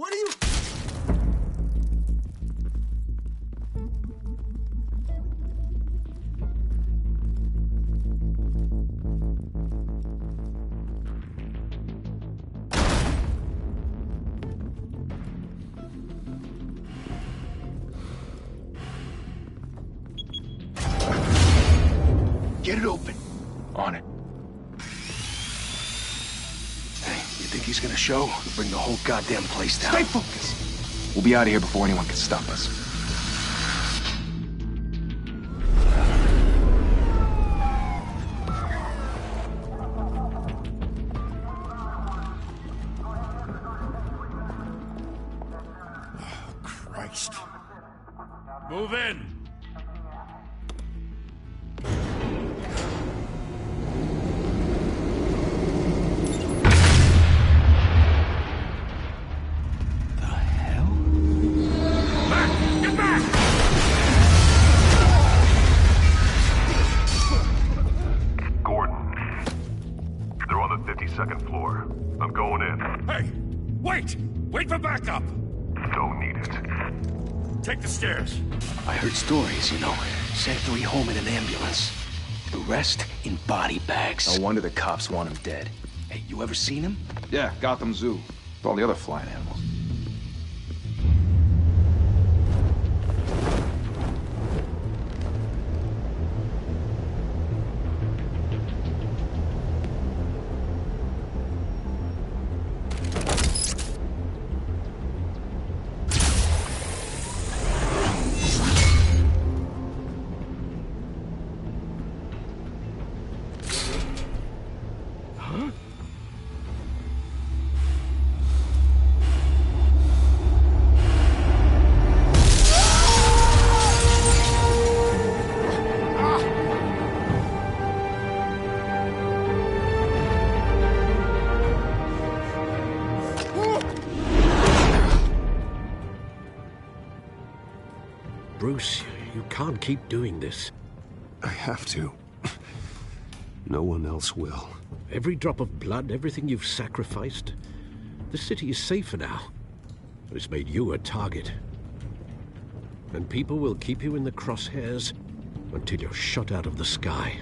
What are you... Get it open. On it. Hey, you think he's gonna show? We'll bring the whole goddamn place down. Stay focused. We'll be out of here before anyone can stop us. Oh, Christ. Move in. Second floor. I'm going in. Hey! Wait! Wait for backup! Don't need it. Take the stairs. I heard stories, you know. Sent 3 home in an ambulance. The rest in body bags. No wonder the cops want him dead. Hey, you ever seen him? Yeah, Gotham Zoo. With all the other flying animals. Bruce, you can't keep doing this. I have to. No one else will. Every drop of blood, everything you've sacrificed. The city is safer now. It's made you a target. And people will keep you in the crosshairs until you're shot out of the sky.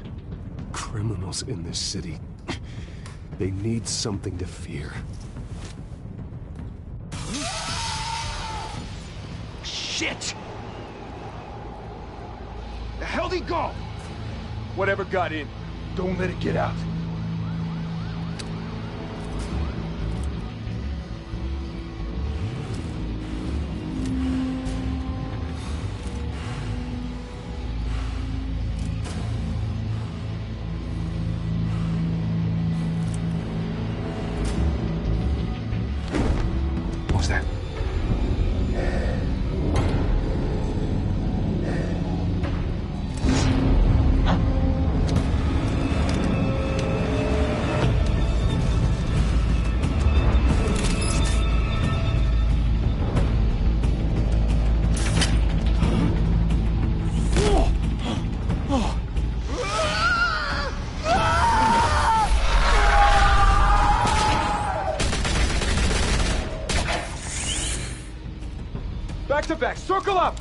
Criminals in this city. They need something to fear. Shit! The hell'd he go? Whatever got in, don't let it get out. What was that? Back to back, circle up!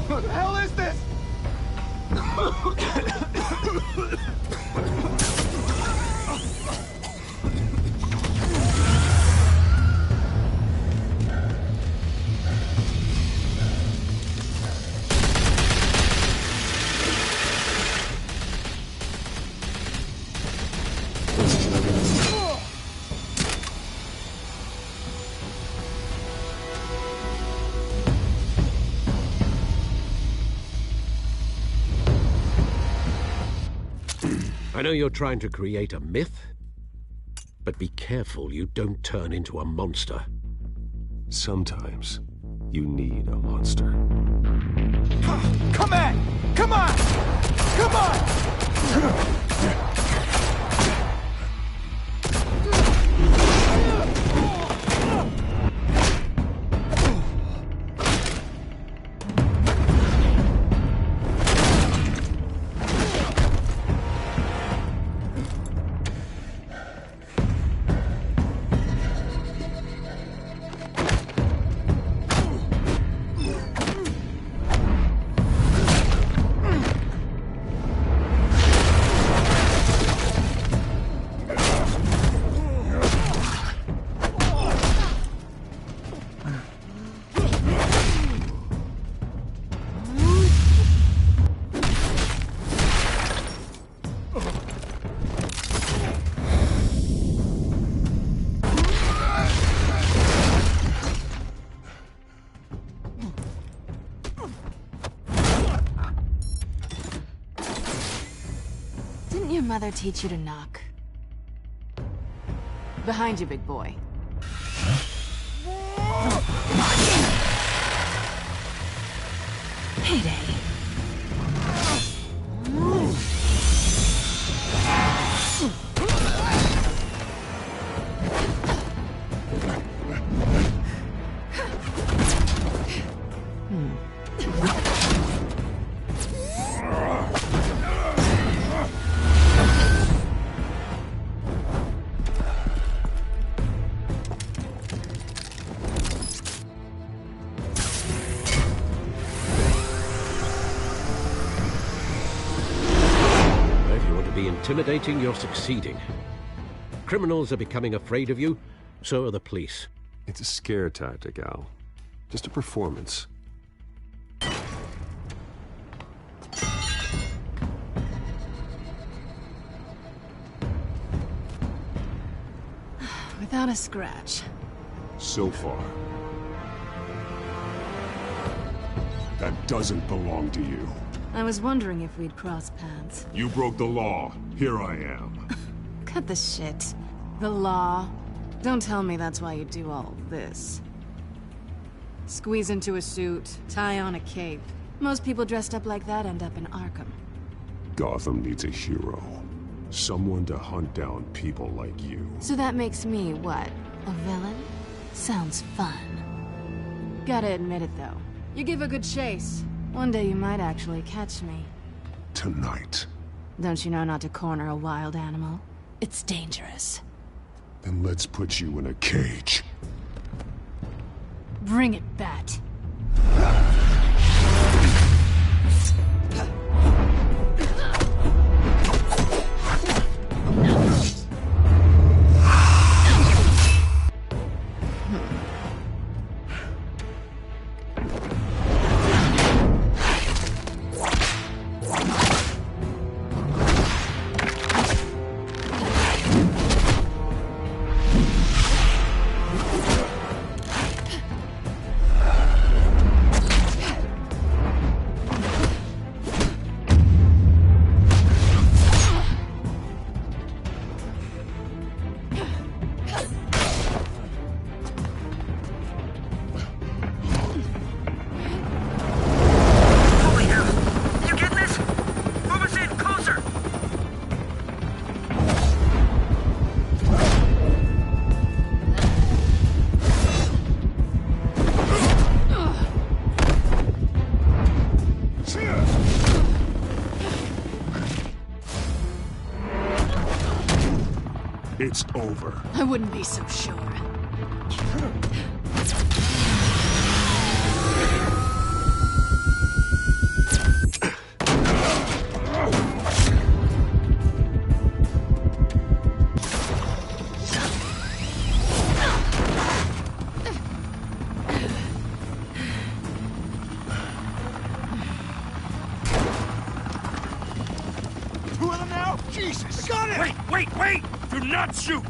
What the hell is this? I know you're trying to create a myth, but be careful you don't turn into a monster. Sometimes you need a monster. Come on! Come on! Come on! mother teach you to knock? Behind you, big boy. Heyday. Intimidating, you're succeeding. Criminals are becoming afraid of you, so are the police. It's a scare tactic, Al. Just a performance. Without a scratch. So far. That doesn't belong to you. I was wondering if we'd cross paths. You broke the law. Here I am. Cut the shit. The law. Don't tell me that's why you do all this. Squeeze into a suit, tie on a cape. Most people dressed up like that end up in Arkham. Gotham needs a hero. Someone to hunt down people like you. So that makes me, what, a villain? Sounds fun. Gotta admit it, though. You give a good chase. One day you might actually catch me. Tonight. Don't you know not to corner a wild animal? It's dangerous. Then let's put you in a cage. Bring it, Bat. It's over. I wouldn't be so sure. Two of them now? Jesus! Got it! Wait! Do not shoot!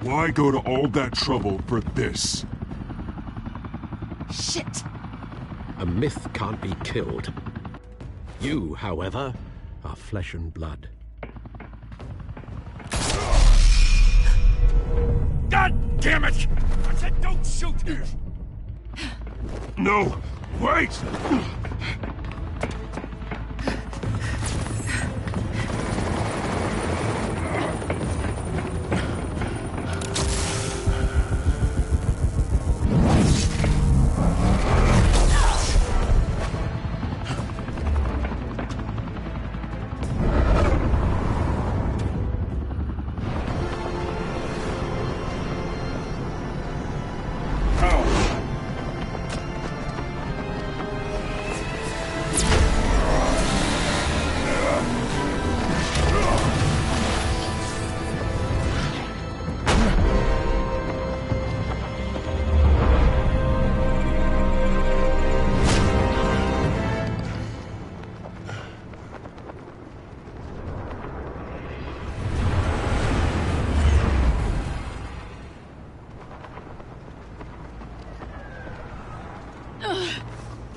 Why go to all that trouble for this? Shit! A myth can't be killed. You, however, are flesh and blood. God damn it! I said don't shoot! No! Wait!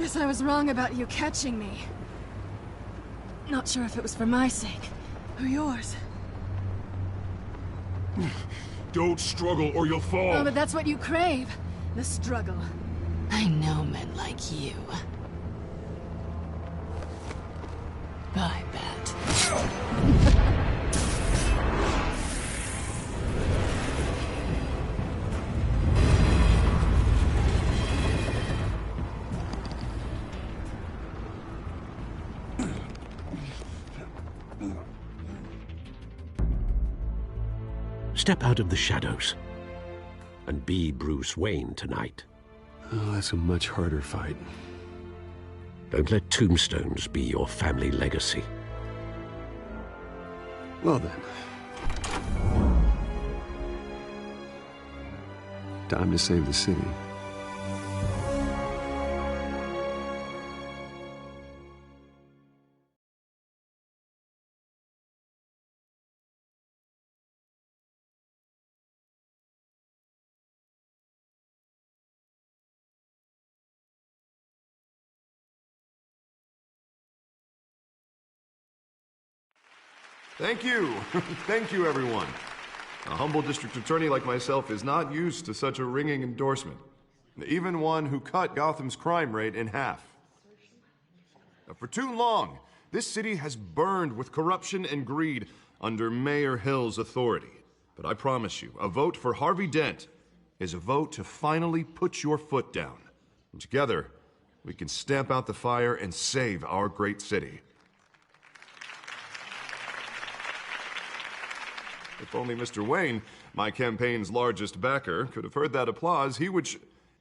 Guess I was wrong about you catching me. Not sure if it was for my sake, or yours. Don't struggle or you'll fall. Oh, but that's what you crave. The struggle. I know men like you. I bet. Step out of the shadows and be Bruce Wayne tonight. Oh, that's a much harder fight. Don't let tombstones be your family legacy. Well then. Time to save the city. Thank you. Thank you, everyone. A humble district attorney like myself is not used to such a ringing endorsement. Even one who cut Gotham's crime rate in half. For too long, this city has burned with corruption and greed under Mayor Hill's authority. But I promise you, a vote for Harvey Dent is a vote to finally put your foot down. And together, we can stamp out the fire and save our great city. If only Mr. Wayne, my campaign's largest backer, could have heard that applause, he would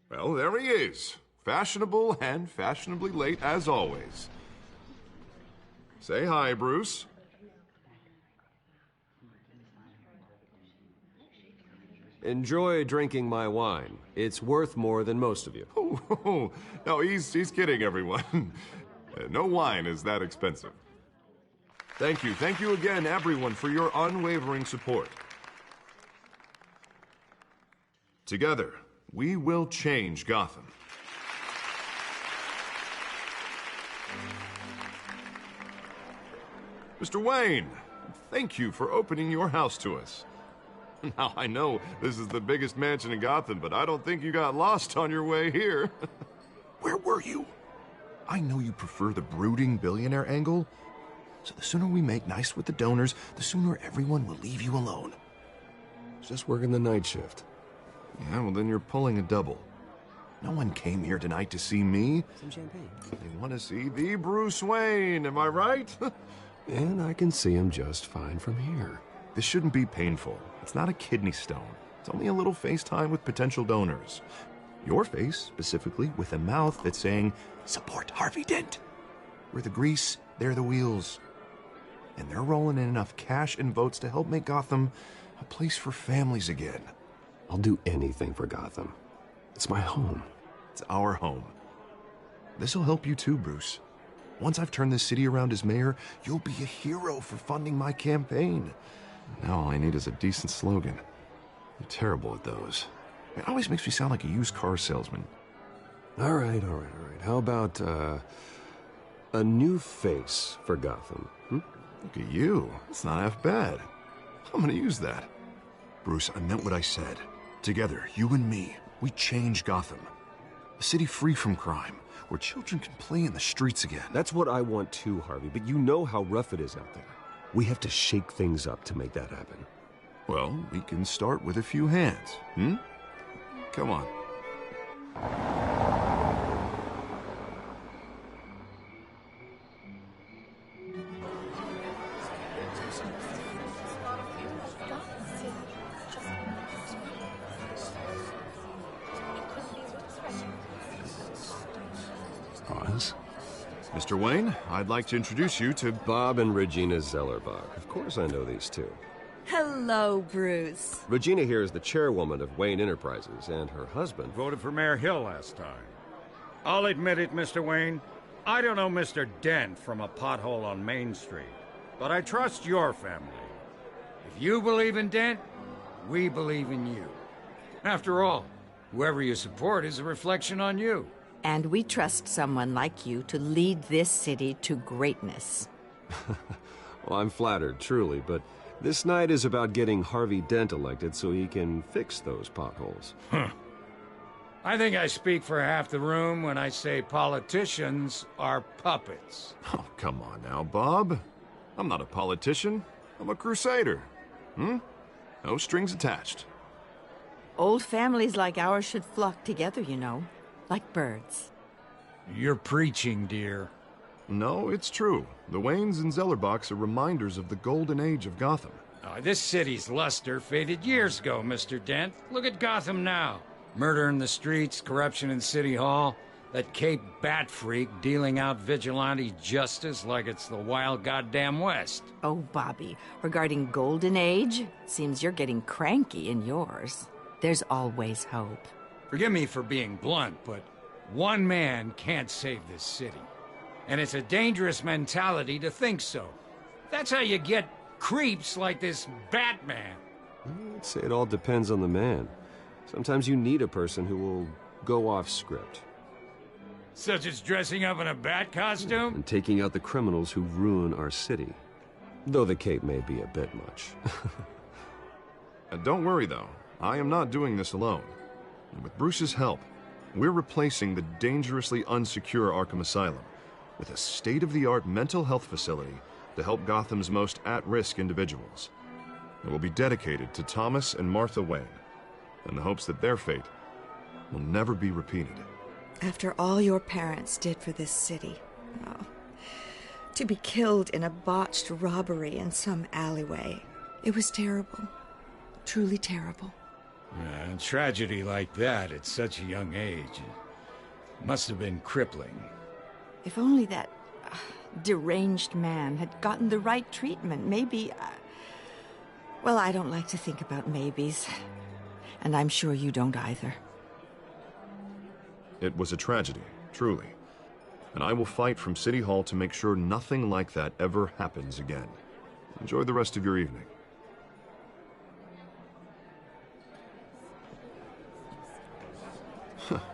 well, there he is. Fashionable and fashionably late as always. Say hi, Bruce. Enjoy drinking my wine. It's worth more than most of you. Oh, no, he's kidding, everyone. No wine is that expensive. Thank you again, everyone, for your unwavering support. Together, we will change Gotham. Mr. Wayne, thank you for opening your house to us. Now, I know this is the biggest mansion in Gotham, but I don't think you got lost on your way here. Where were you? I know you prefer the brooding billionaire angle, so the sooner we make nice with the donors, the sooner everyone will leave you alone. Just working the night shift. Yeah, well, then you're pulling a double. No one came here tonight to see me. Some champagne. They want to see the Bruce Wayne, am I right? And I can see him just fine from here. This shouldn't be painful. It's not a kidney stone. It's only a little FaceTime with potential donors. Your face, specifically, with a mouth that's saying, support Harvey Dent. We're the grease, they're the wheels. And they're rolling in enough cash and votes to help make Gotham a place for families again. I'll do anything for Gotham. It's my home. It's our home. This'll help you too, Bruce. Once I've turned this city around as mayor, you'll be a hero for funding my campaign. Now all I need is a decent slogan. I'm terrible at those. It always makes me sound like a used car salesman. All right. How about, a new face for Gotham? Look at you. It's not half bad. I'm gonna use that. Bruce, I meant what I said. Together, you and me, we change Gotham. A city free from crime, where children can play in the streets again. That's what I want too, Harvey, but you know how rough it is out there. We have to shake things up to make that happen. Well, we can start with a few hands, Come on. Pause. Mr. Wayne, I'd like to introduce you to Bob and Regina Zellerbach. Of course I know these two. Hello, Bruce. Regina here is the chairwoman of Wayne Enterprises, and her husband voted for Mayor Hill last time. I'll admit it, Mr. Wayne. I don't know Mr. Dent from a pothole on Main Street, but I trust your family. If you believe in Dent, we believe in you. After all, whoever you support is a reflection on you. And we trust someone like you to lead this city to greatness. Well, I'm flattered, truly, but this night is about getting Harvey Dent elected so he can fix those potholes. I think I speak for half the room when I say politicians are puppets. Oh, come on now, Bob. I'm not a politician. I'm a crusader. No strings attached. Old families like ours should flock together, you know, like birds. You're preaching, dear. No, it's true. The Waynes and Zellerbachs are reminders of the golden age of Gotham. Oh, this city's luster faded years ago, Mr. Dent. Look at Gotham now. Murder in the streets, corruption in City Hall, that Cape Bat freak dealing out vigilante justice like it's the wild goddamn West. Oh, Bobby, regarding Golden Age, seems you're getting cranky in yours. There's always hope. Forgive me for being blunt, but one man can't save this city. And it's a dangerous mentality to think so. That's how you get creeps like this Batman. I'd say it all depends on the man. Sometimes you need a person who will go off script. Such as dressing up in a bat costume? And taking out the criminals who ruin our city. Though the cape may be a bit much. Don't worry, though. I am not doing this alone. And with Bruce's help, we're replacing the dangerously unsecure Arkham Asylum with a state-of-the-art mental health facility to help Gotham's most at-risk individuals. It will be dedicated to Thomas and Martha Wayne, in the hopes that their fate will never be repeated. After all your parents did for this city, to be killed in a botched robbery in some alleyway, it was terrible. Truly terrible. A tragedy like that at such a young age must have been crippling. If only that deranged man had gotten the right treatment, maybe... Well, I don't like to think about maybes. And I'm sure you don't either. It was a tragedy, truly. And I will fight from City Hall to make sure nothing like that ever happens again. Enjoy the rest of your evening.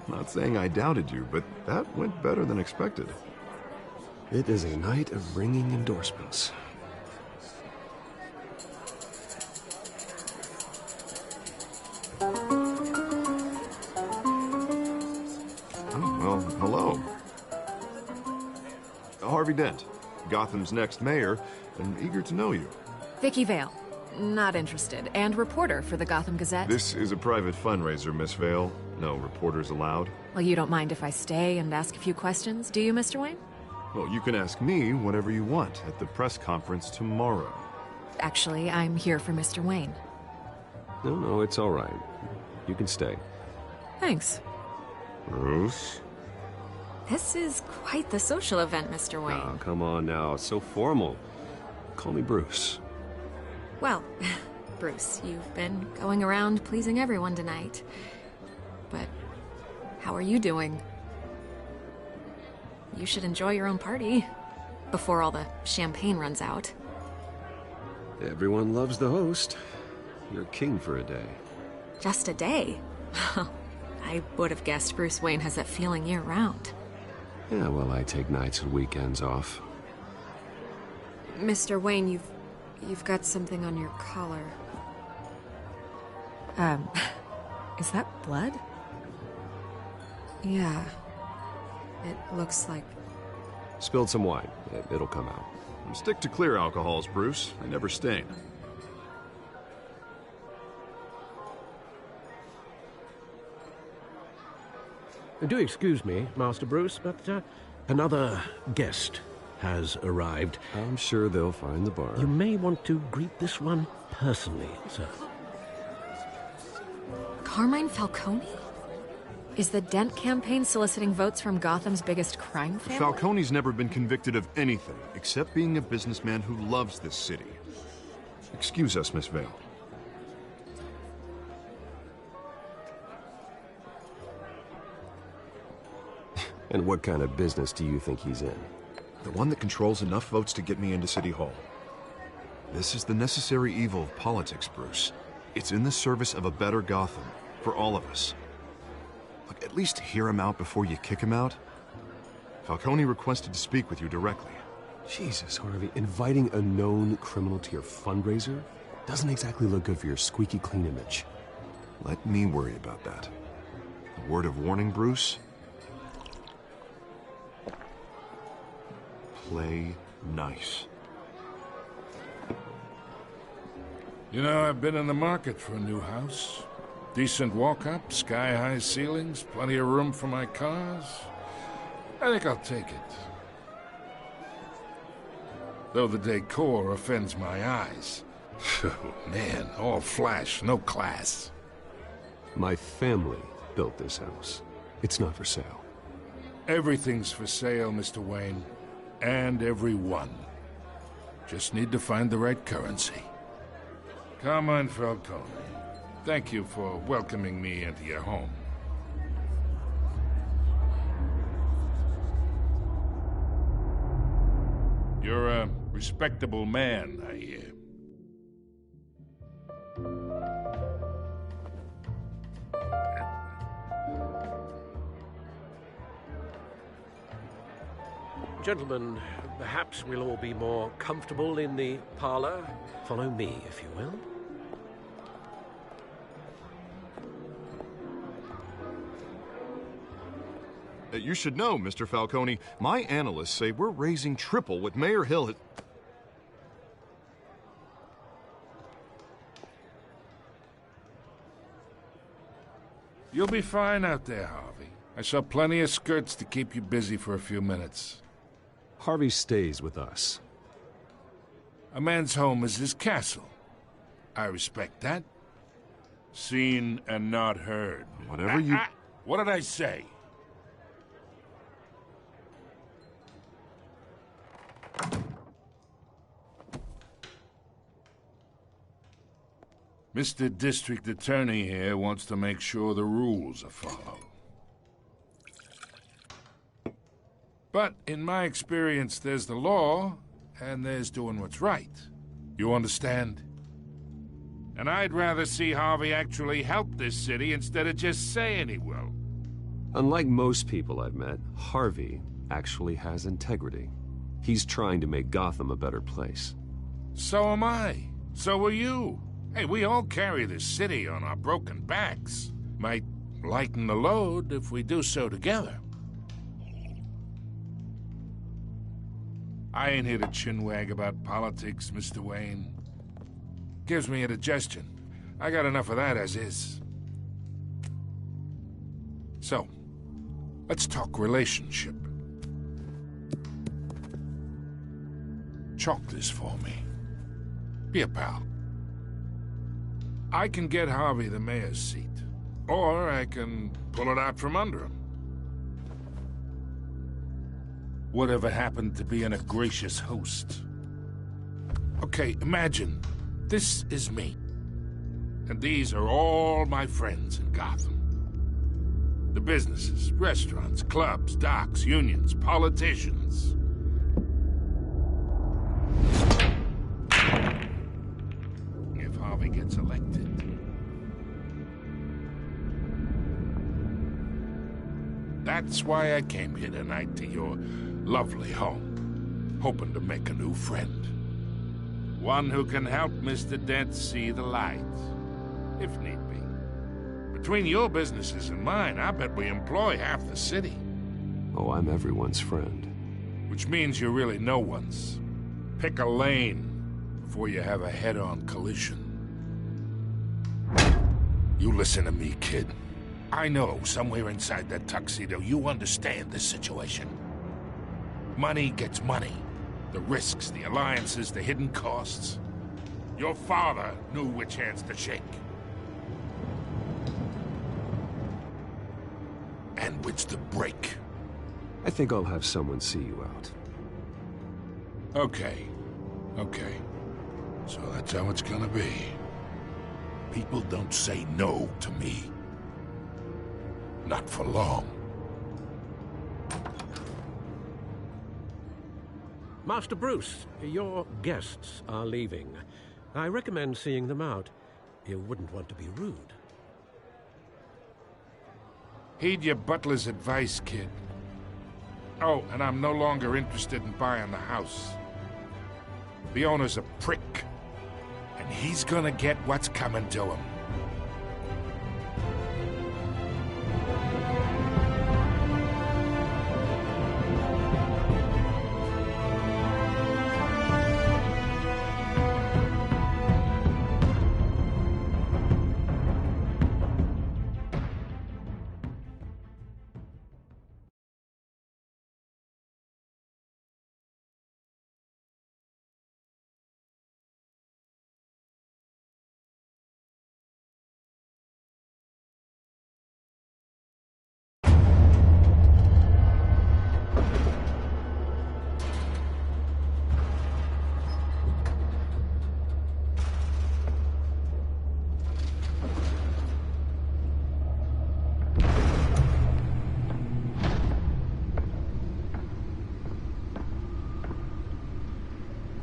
Not saying I doubted you, but that went better than expected. It is a night of ringing endorsements. Well, hello. Harvey Dent, Gotham's next mayor, and eager to know you. Vicky Vale. Not interested. And reporter for the Gotham Gazette. This is a private fundraiser, Miss Vale. No reporters allowed. Well, you don't mind if I stay and ask a few questions, do you, Mr. Wayne? Well, you can ask me whatever you want at the press conference tomorrow. Actually, I'm here for Mr. Wayne. No, it's all right. You can stay. Thanks. Bruce? This is quite the social event, Mr. Wayne. Oh, come on now. It's so formal. Call me Bruce. Well, Bruce, you've been going around pleasing everyone tonight. But how are you doing? You should enjoy your own party before all the champagne runs out. Everyone loves the host. You're king for a day. Just a day? I would have guessed Bruce Wayne has that feeling year-round. Yeah, well, I take nights and weekends off. Mr. Wayne, you've got something on your collar. Is that blood? Yeah. It looks like... Spilled some wine. It'll come out. Stick to clear alcohols, Bruce. They never stain. Do excuse me, Master Bruce, but another guest has arrived. I'm sure they'll find the bar. You may want to greet this one personally, sir. Carmine Falcone? Is the Dent campaign soliciting votes from Gotham's biggest crime family? Falcone's never been convicted of anything except being a businessman who loves this city. Excuse us, Miss Vale. And what kind of business do you think he's in? The one that controls enough votes to get me into City Hall. This is the necessary evil of politics, Bruce. It's in the service of a better Gotham, for all of us. Look, at least hear him out before you kick him out. Falcone requested to speak with you directly. Jesus, Harvey, inviting a known criminal to your fundraiser doesn't exactly look good for your squeaky clean image. Let me worry about that. A word of warning, Bruce? Play nice. You know, I've been in the market for a new house. Decent walk-up, sky-high ceilings, plenty of room for my cars. I think I'll take it. Though the decor offends my eyes. Oh, man, all flash, no class. My family built this house. It's not for sale. Everything's for sale, Mr. Wayne. And everyone. Just need to find the right currency. Come on, Falcone. Thank you for welcoming me into your home. You're a respectable man, I hear. Gentlemen, perhaps we'll all be more comfortable in the parlor. Follow me, if you will. You should know, Mr. Falcone, my analysts say we're raising triple what Mayor Hill had... You'll be fine out there, Harvey. I saw plenty of skirts to keep you busy for a few minutes. Harvey stays with us. A man's home is his castle. I respect that. Seen and not heard. Whatever you... What did I say? Mr. District Attorney here wants to make sure the rules are followed. But in my experience, there's the law, and there's doing what's right. You understand? And I'd rather see Harvey actually help this city instead of just saying he will. Unlike most people I've met, Harvey actually has integrity. He's trying to make Gotham a better place. So am I. So are you. Hey, we all carry this city on our broken backs. Might lighten the load if we do so together. I ain't here to chinwag about politics, Mr. Wayne. Gives me indigestion. I got enough of that as is. So, let's talk relationship. Chalk this for me. Be a pal. I can get Harvey the mayor's seat, or I can pull it out from under him. Whatever happened to being a gracious host? Okay, imagine this is me, and these are all my friends in Gotham. The businesses, restaurants, clubs, docks, unions, politicians. If Harvey gets elected, that's why I came here tonight to your lovely home, hoping to make a new friend. One who can help Mr. Dent see the light, if need be. Between your businesses and mine, I bet we employ half the city. Oh, I'm everyone's friend. Which means you're really no one's. Pick a lane before you have a head-on collision. You listen to me, kid. I know somewhere inside that tuxedo you understand this situation. Money gets money. The risks, the alliances, the hidden costs. Your father knew which hands to shake. And which to break. I think I'll have someone see you out. Okay. So that's how it's gonna be. People don't say no to me. Not for long. Master Bruce, your guests are leaving. I recommend seeing them out. You wouldn't want to be rude. Heed your butler's advice, kid. Oh, and I'm no longer interested in buying the house. The owner's a prick, and he's gonna get what's coming to him.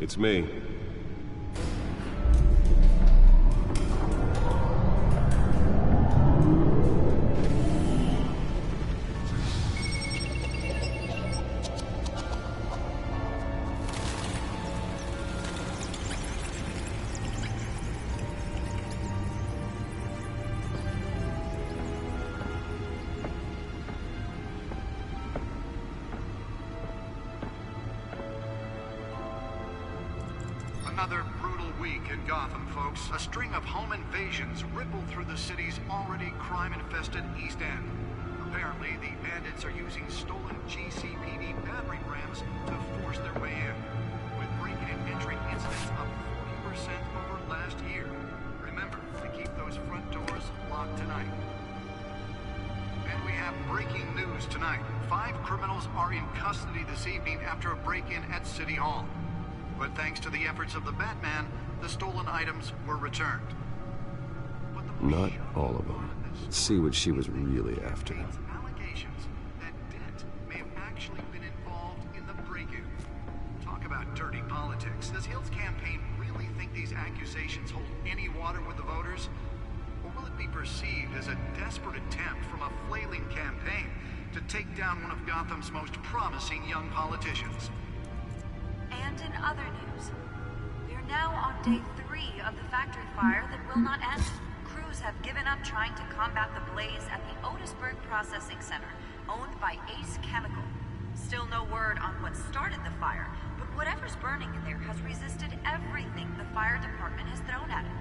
It's me. Another brutal week in Gotham, folks. A string of home invasions rippled through the city's already crime-infested East End. Apparently, the bandits are using stolen GCPD battering rams to force their way in, with breaking and entering incidents up 40% over last year. Remember to keep those front doors locked tonight. And we have breaking news tonight. 5 criminals are in custody this evening after a break-in at City Hall. But thanks to the efforts of the Batman, the stolen items were returned. Not all of them. Let's see what she was really after. Allegations that Dent may have actually been involved in the break-in. Talk about dirty politics. Does Hill's campaign really think these accusations hold any water with the voters? Or will it be perceived as a desperate attempt from a flailing campaign to take down one of Gotham's most promising young politicians? And in other news, we are now on day 3 of the factory fire that will not end. Crews have given up trying to combat the blaze at the Otisburg Processing Center, owned by Ace Chemical. Still no word on what started the fire, but whatever's burning in there has resisted everything the fire department has thrown at it.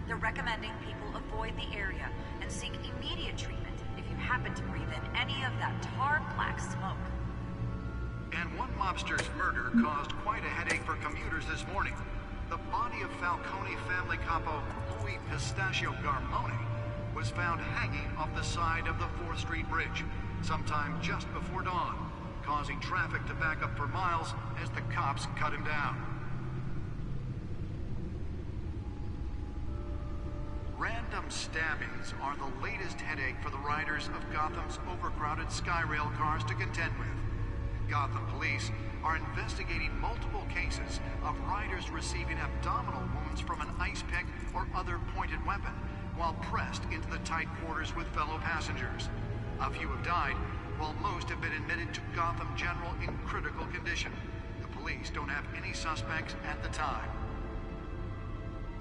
They're recommending people avoid the area and seek immediate treatment if you happen to breathe in any of that tar black smoke. And one mobster's murder caused quite a headache for commuters this morning. The body of Falcone family capo Louis Pistachio Garmone was found hanging off the side of the 4th Street Bridge sometime just before dawn, causing traffic to back up for miles as the cops cut him down. Random stabbings are the latest headache for the riders of Gotham's overcrowded Skyrail cars to contend with. Gotham police are investigating multiple cases of riders receiving abdominal wounds from an ice pick or other pointed weapon while pressed into the tight quarters with fellow passengers. A few have died, while most have been admitted to Gotham General in critical condition. The police don't have any suspects at the time.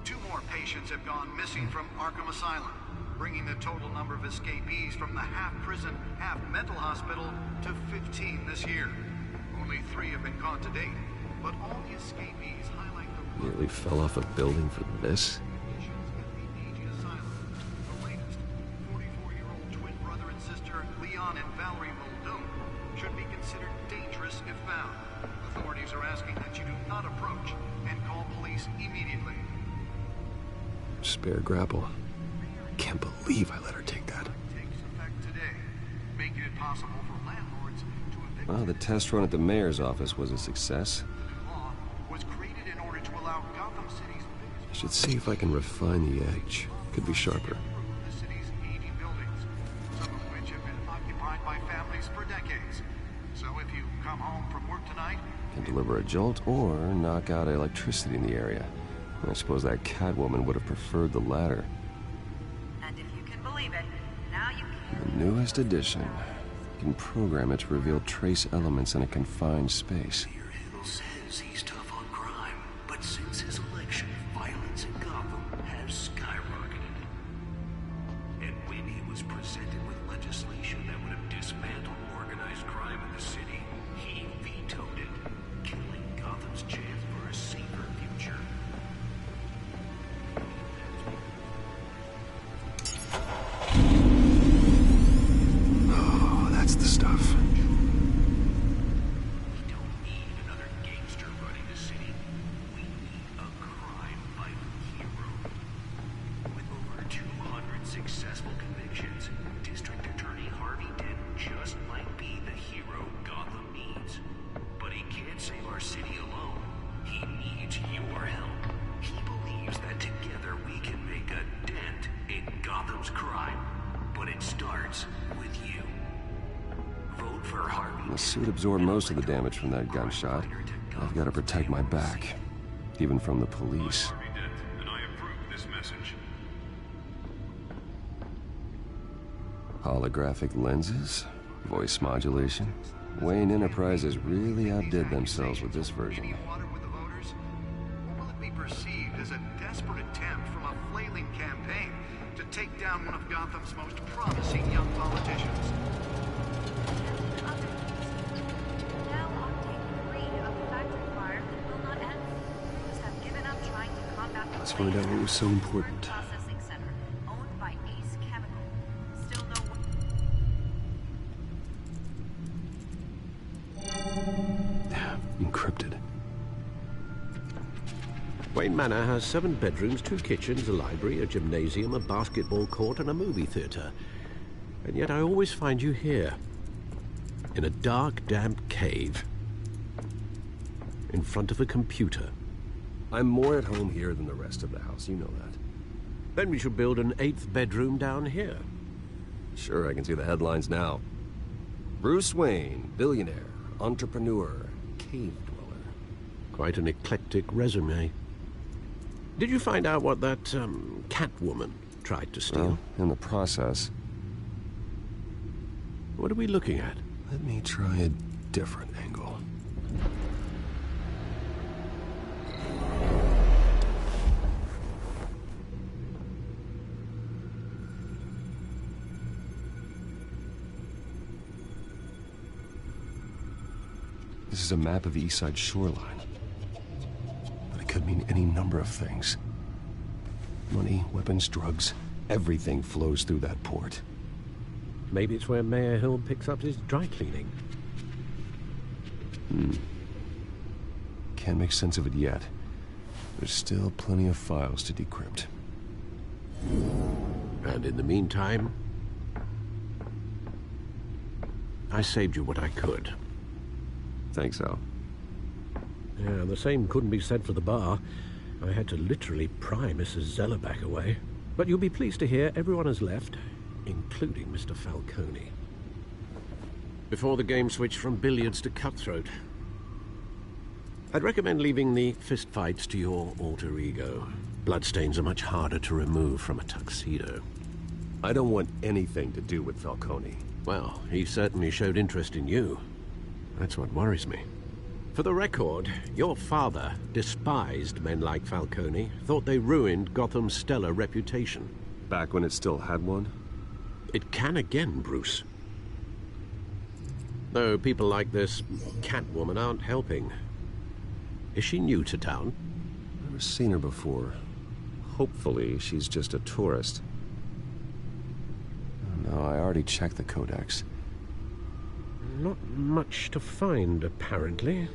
2 more patients have gone missing from Arkham Asylum, bringing the total number of escapees from the half-prison, half-mental hospital to 15 this year. Only 3 have been caught to date, but all the escapees highlight the... Nearly fell off a building for this? ...conditions at the aging asylum. The latest, 44-year-old twin brother and sister Leon and Valerie Muldoon should be considered dangerous if found. Authorities are asking that you do not approach and call police immediately. Spare grapple. Can't believe I let her take that. Takes effect today, making it possible for landlords to evict. Well, the test run at the mayor's office was a success. The new law was created in order to allow Gotham City's I should see if I can refine the edge. Could be sharper. the city's aging buildings, some of which have been occupied by families for decades. So if you come home from work tonight, Can deliver a jolt or knock out electricity in the area. I suppose that Catwoman would have preferred the latter. And if you can believe it, now you The newest edition. You can program it to reveal trace elements in a confined space. Mayor Hill says he's tough on crime, but since his election, violence in Gotham has skyrocketed. And when he was presented with legislation that would have dismantled organized crime in the city, he vetoed it, killing Gotham's chance for a safer future. Oh, that's the stuff. We don't need another gangster running the city. We need a crime-fighting hero. With over 200 successful convictions, District Attorney Harvey Dent just might be the hero Gotham needs. But he can't save our city alone. He needs your help. He believes that together we can make a dent in Gotham's crime. But it starts with you. Vote for Harvey. The suit absorbed most of the damage from that gunshot. I've got to protect my back, even from the police. Harvey Dent, and I approve this message. Holographic lenses, voice modulation. Wayne Enterprises really outdid themselves with this version. Water with the voters? Or will it be perceived as a desperate attempt from a flailing campaign to take down one of Gotham's most promising young politicians? Now on day 3 of the factory fire that will not end. Crews have given up trying to combat the Let's find out what was so important. processing center owned by Ace Chemical. Still no Encrypted. Wayne Manor has 7 bedrooms, 2 kitchens, a library, a gymnasium, a basketball court, and a movie theater. And yet I always find you here, in a dark, damp cave, in front of a computer. I'm more at home here than the rest of the house, you know that. Then we should build an 8th bedroom down here. Sure, I can see the headlines now. Bruce Wayne, billionaire, entrepreneur, cave dweller. Quite an eclectic resume. Did you find out what that, Catwoman tried to steal? Well, in the process. What are we looking at? Let me try a different angle. This is a map of the East Side shoreline. But it could mean any number of things. Money, weapons, drugs, everything flows through that port. Maybe it's where Mayor Hill picks up his dry cleaning. Can't make sense of it yet. There's still plenty of files to decrypt. And in the meantime, I saved you what I could. Thanks, Al. Yeah, the same couldn't be said for the bar. I had to literally pry Mrs. Zellerback away. But you'll be pleased to hear everyone has left, including Mr. Falcone. Before the game switched from billiards to cutthroat. I'd recommend leaving the fistfights to your alter ego. Bloodstains are much harder to remove from a tuxedo. I don't want anything to do with Falcone. Well, he certainly showed interest in you. That's what worries me. For the record, your father despised men like Falcone, thought they ruined Gotham's stellar reputation. Back when it still had one? It can again, Bruce. Though people like this Catwoman aren't helping. Is she new to town? Never seen her before. Hopefully, she's just a tourist. No, I already checked the codex. Not much to find, apparently.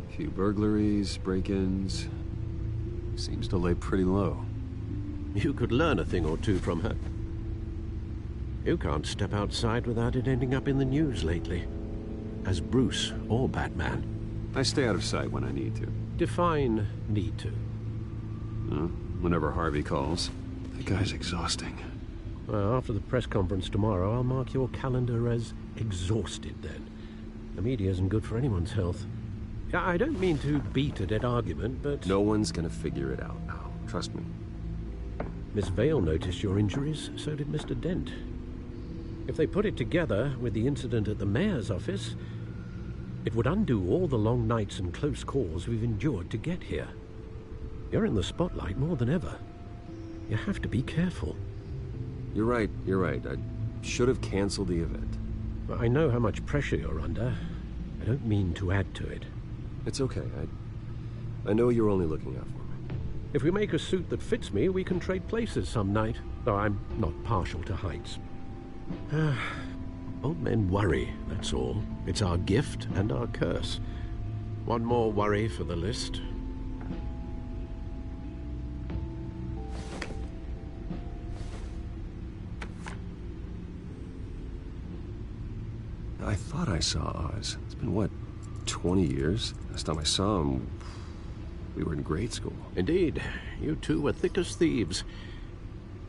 A few burglaries, break-ins. Seems to lay pretty low. You could learn a thing or two from her. You can't step outside without it ending up in the news lately. As Bruce or Batman. I stay out of sight when I need to. Define need to. Whenever Harvey calls. That guy's exhausting. Well, after the press conference tomorrow, I'll mark your calendar as exhausted then. The media isn't good for anyone's health. I don't mean to beat a dead argument, but... No one's gonna figure it out now. Trust me. Miss Vale noticed your injuries, so did Mr. Dent. If they put it together with the incident at the mayor's office, it would undo all the long nights and close calls we've endured to get here. You're in the spotlight more than ever. You have to be careful. You're right. I should have canceled the event. I know how much pressure you're under. I don't mean to add to it. It's okay. I know you're only looking out for me. If we make a suit that fits me, we can trade places some night, though I'm not partial to heights. Old men worry, that's all. It's our gift and our curse. One more worry for the list. I thought I saw Oz. It's been, what, 20 years? Last time I saw him, we were in grade school. Indeed. You two were thick as thieves.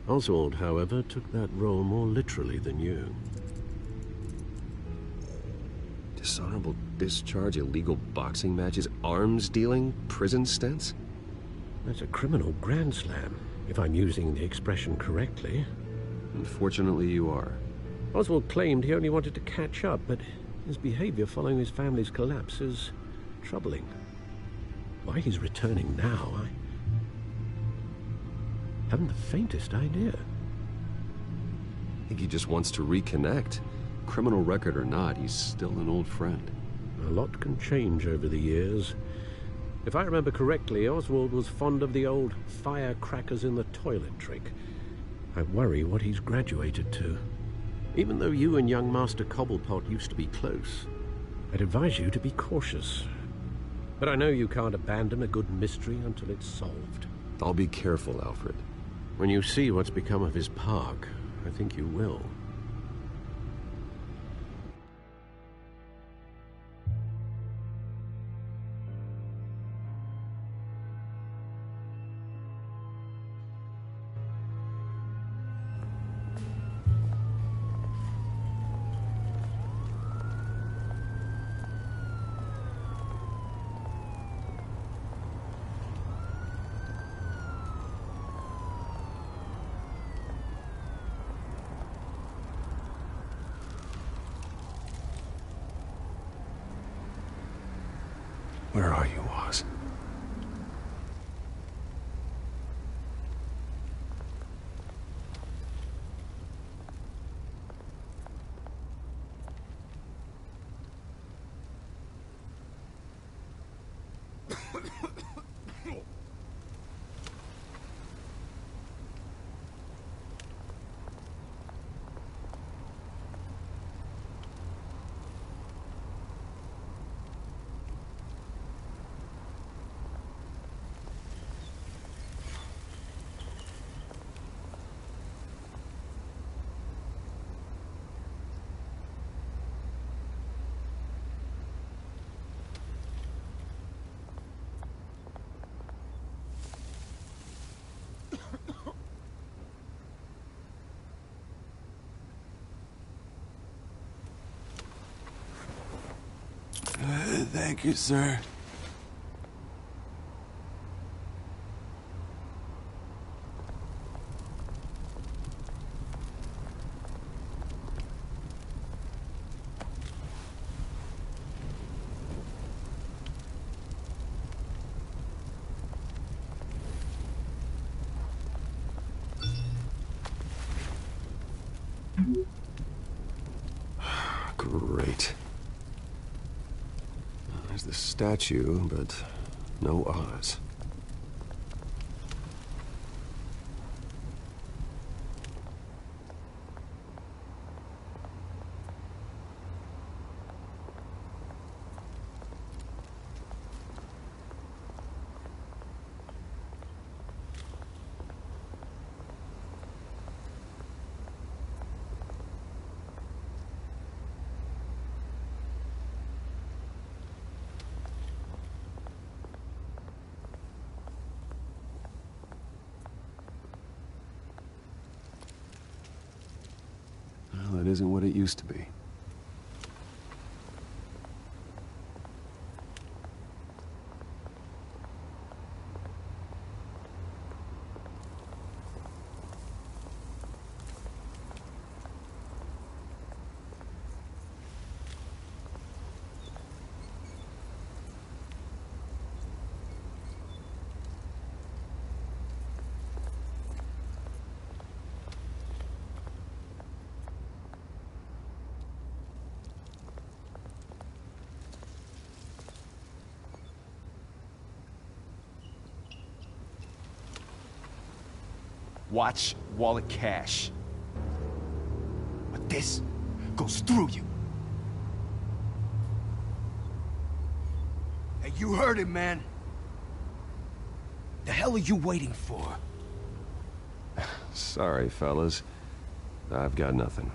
Oswald, however, took that role more literally than you. Dishonorable discharge, illegal boxing matches, arms dealing, prison stints? That's a criminal grand slam, if I'm using the expression correctly. Unfortunately, you are. Oswald claimed he only wanted to catch up, but his behavior following his family's collapse is troubling. Why he's returning now, I haven't the faintest idea. I think he just wants to reconnect. Criminal record or not, he's still an old friend. A lot can change over the years. If I remember correctly, Oswald was fond of the old firecrackers in the toilet trick. I worry what he's graduated to. Even though you and young Master Cobblepot used to be close, I'd advise you to be cautious. But I know you can't abandon a good mystery until it's solved. I'll be careful, Alfred. When you see what's become of his park, I think you will. Where are you, Oz? Thank you, sir. Great. There's the statue, but no Oz. Well, that isn't what it used to be. Watch, wallet, cash. But this goes through you. Hey, you heard it, man. The hell are you waiting for? Sorry, fellas. I've got nothing.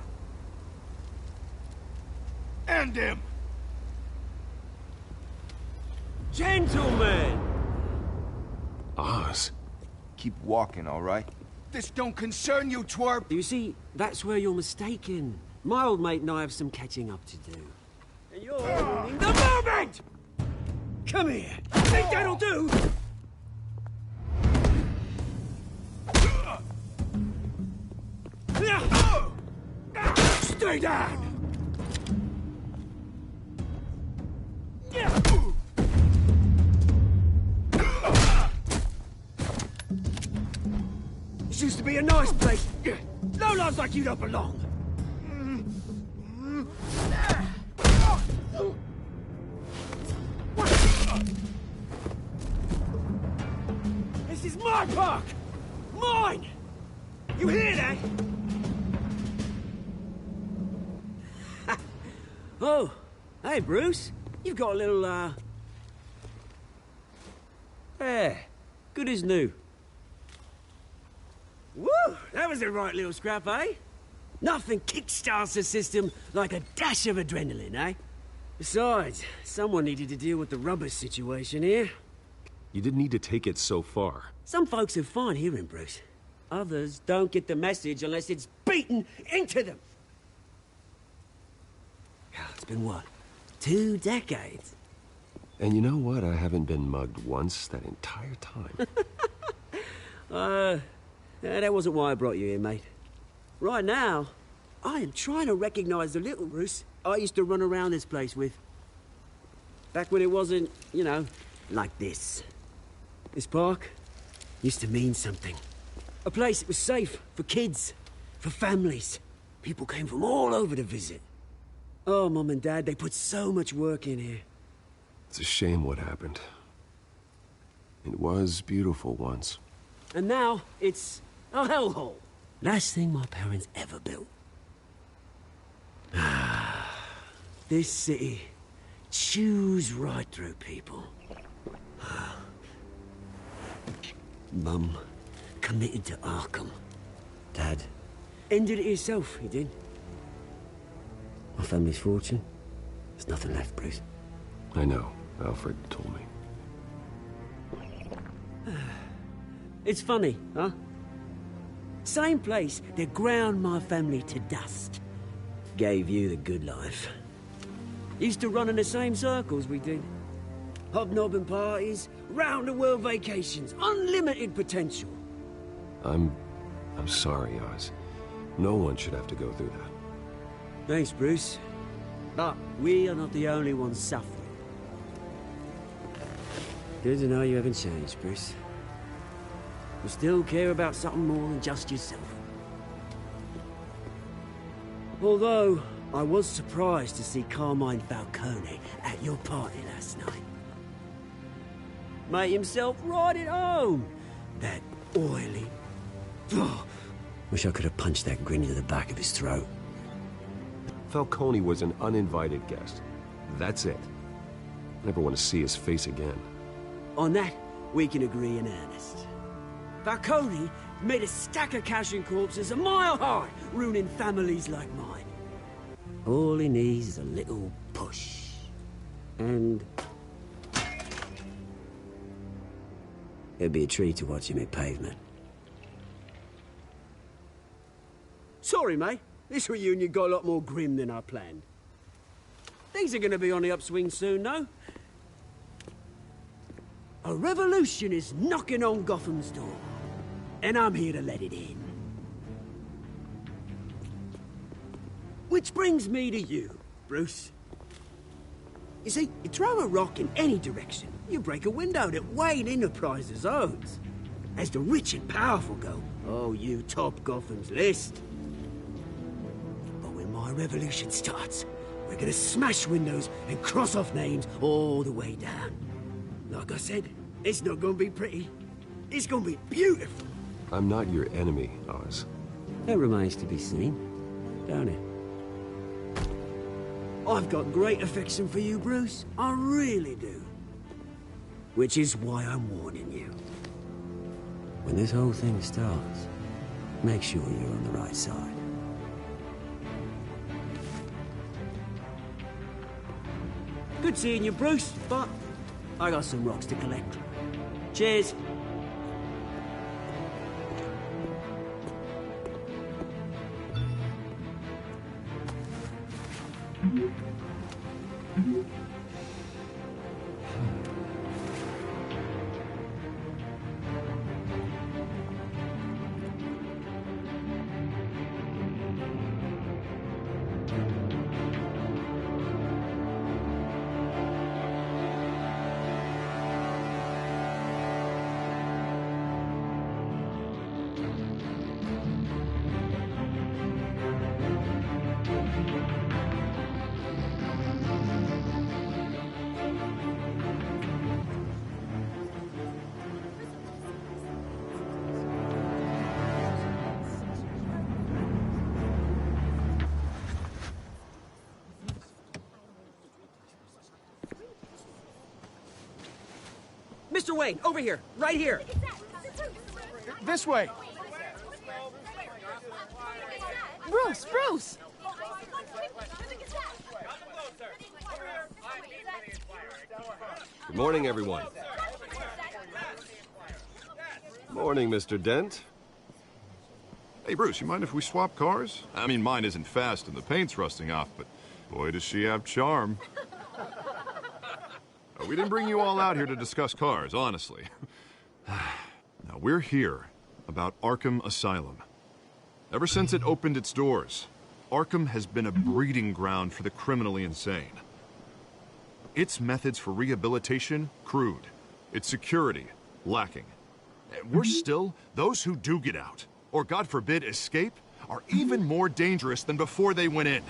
End him! Gentlemen! Oz. Keep walking, all right? This don't concern you, twerp! You see, that's where you're mistaken. My old mate and I have some catching up to do. And you're ruining the moment! Come here! Think that'll do? Stay down! This used to be a nice place. Lowlifes like you don't belong. This is my park! Mine! You hear that? Oh, hey, Bruce. You've got a little, yeah, good as new. Woo! That was a right little scrap, eh? Nothing kickstarts the system like a dash of adrenaline, eh? Besides, someone needed to deal with the rubber situation here. You didn't need to take it so far. Some folks are fine hearing, Bruce. Others don't get the message unless it's beaten into them. It's been, what, 2 decades? And you know what? I haven't been mugged once that entire time. That wasn't why I brought you here, mate. Right now, I am trying to recognize the little Bruce I used to run around this place with. Back when it wasn't, you know, like this. This park used to mean something. A place that was safe for kids, for families. People came from all over to visit. Oh, Mum and Dad, they put so much work in here. It's a shame what happened. It was beautiful once. And now, it's a hellhole. Last thing my parents ever built. This city chews right through people. Mum committed to Arkham. Dad ended it himself, he did. My family's fortune. There's nothing left, Bruce. I know. Alfred told me. It's funny, huh? Same place that ground my family to dust. Gave you the good life. Used to run in the same circles we did. Hobnobbing parties, round-the-world vacations, unlimited potential. I'm sorry, Oz. No one should have to go through that. Thanks, Bruce. But we are not the only ones suffering. Good to know you haven't changed, Bruce. You still care about something more than just yourself. Although, I was surprised to see Carmine Falcone at your party last night. Made himself right at home. That oily... Oh, wish I could have punched that grin into the back of his throat. Falcone was an uninvited guest. That's it. Never want to see his face again. On that, we can agree in earnest. Falcone made a stack of cash and corpses a mile high, ruining families like mine. All he needs is a little push. And... it'd be a treat to watch him hit pavement. Sorry, mate. This reunion got a lot more grim than I planned. Things are gonna be on the upswing soon, though. A revolution is knocking on Gotham's door. And I'm here to let it in. Which brings me to you, Bruce. You see, you throw a rock in any direction, you break a window that Wayne Enterprises owns. As the rich and powerful go, oh, you top Gotham's list. But when my revolution starts, we're gonna smash windows and cross off names all the way down. Like I said, it's not gonna be pretty. It's gonna be beautiful. I'm not your enemy, Oz. That remains to be seen, don't it? I've got great affection for you, Bruce. I really do. Which is why I'm warning you. When this whole thing starts, make sure you're on the right side. Good seeing you, Bruce, but I got some rocks to collect. Cheers. Mr. Wayne, over here, right here. This way. Bruce, Bruce! Good morning, everyone. Morning, Mr. Dent. Hey, Bruce, you mind if we swap cars? I mean, mine isn't fast and the paint's rusting off, but boy, does she have charm. We didn't bring you all out here to discuss cars, honestly. Now, we're here about Arkham Asylum. Ever since it opened its doors, Arkham has been a breeding ground for the criminally insane. Its methods for rehabilitation, crude. Its security, lacking. Worse still, those who do get out, or God forbid, escape, are even more dangerous than before they went in.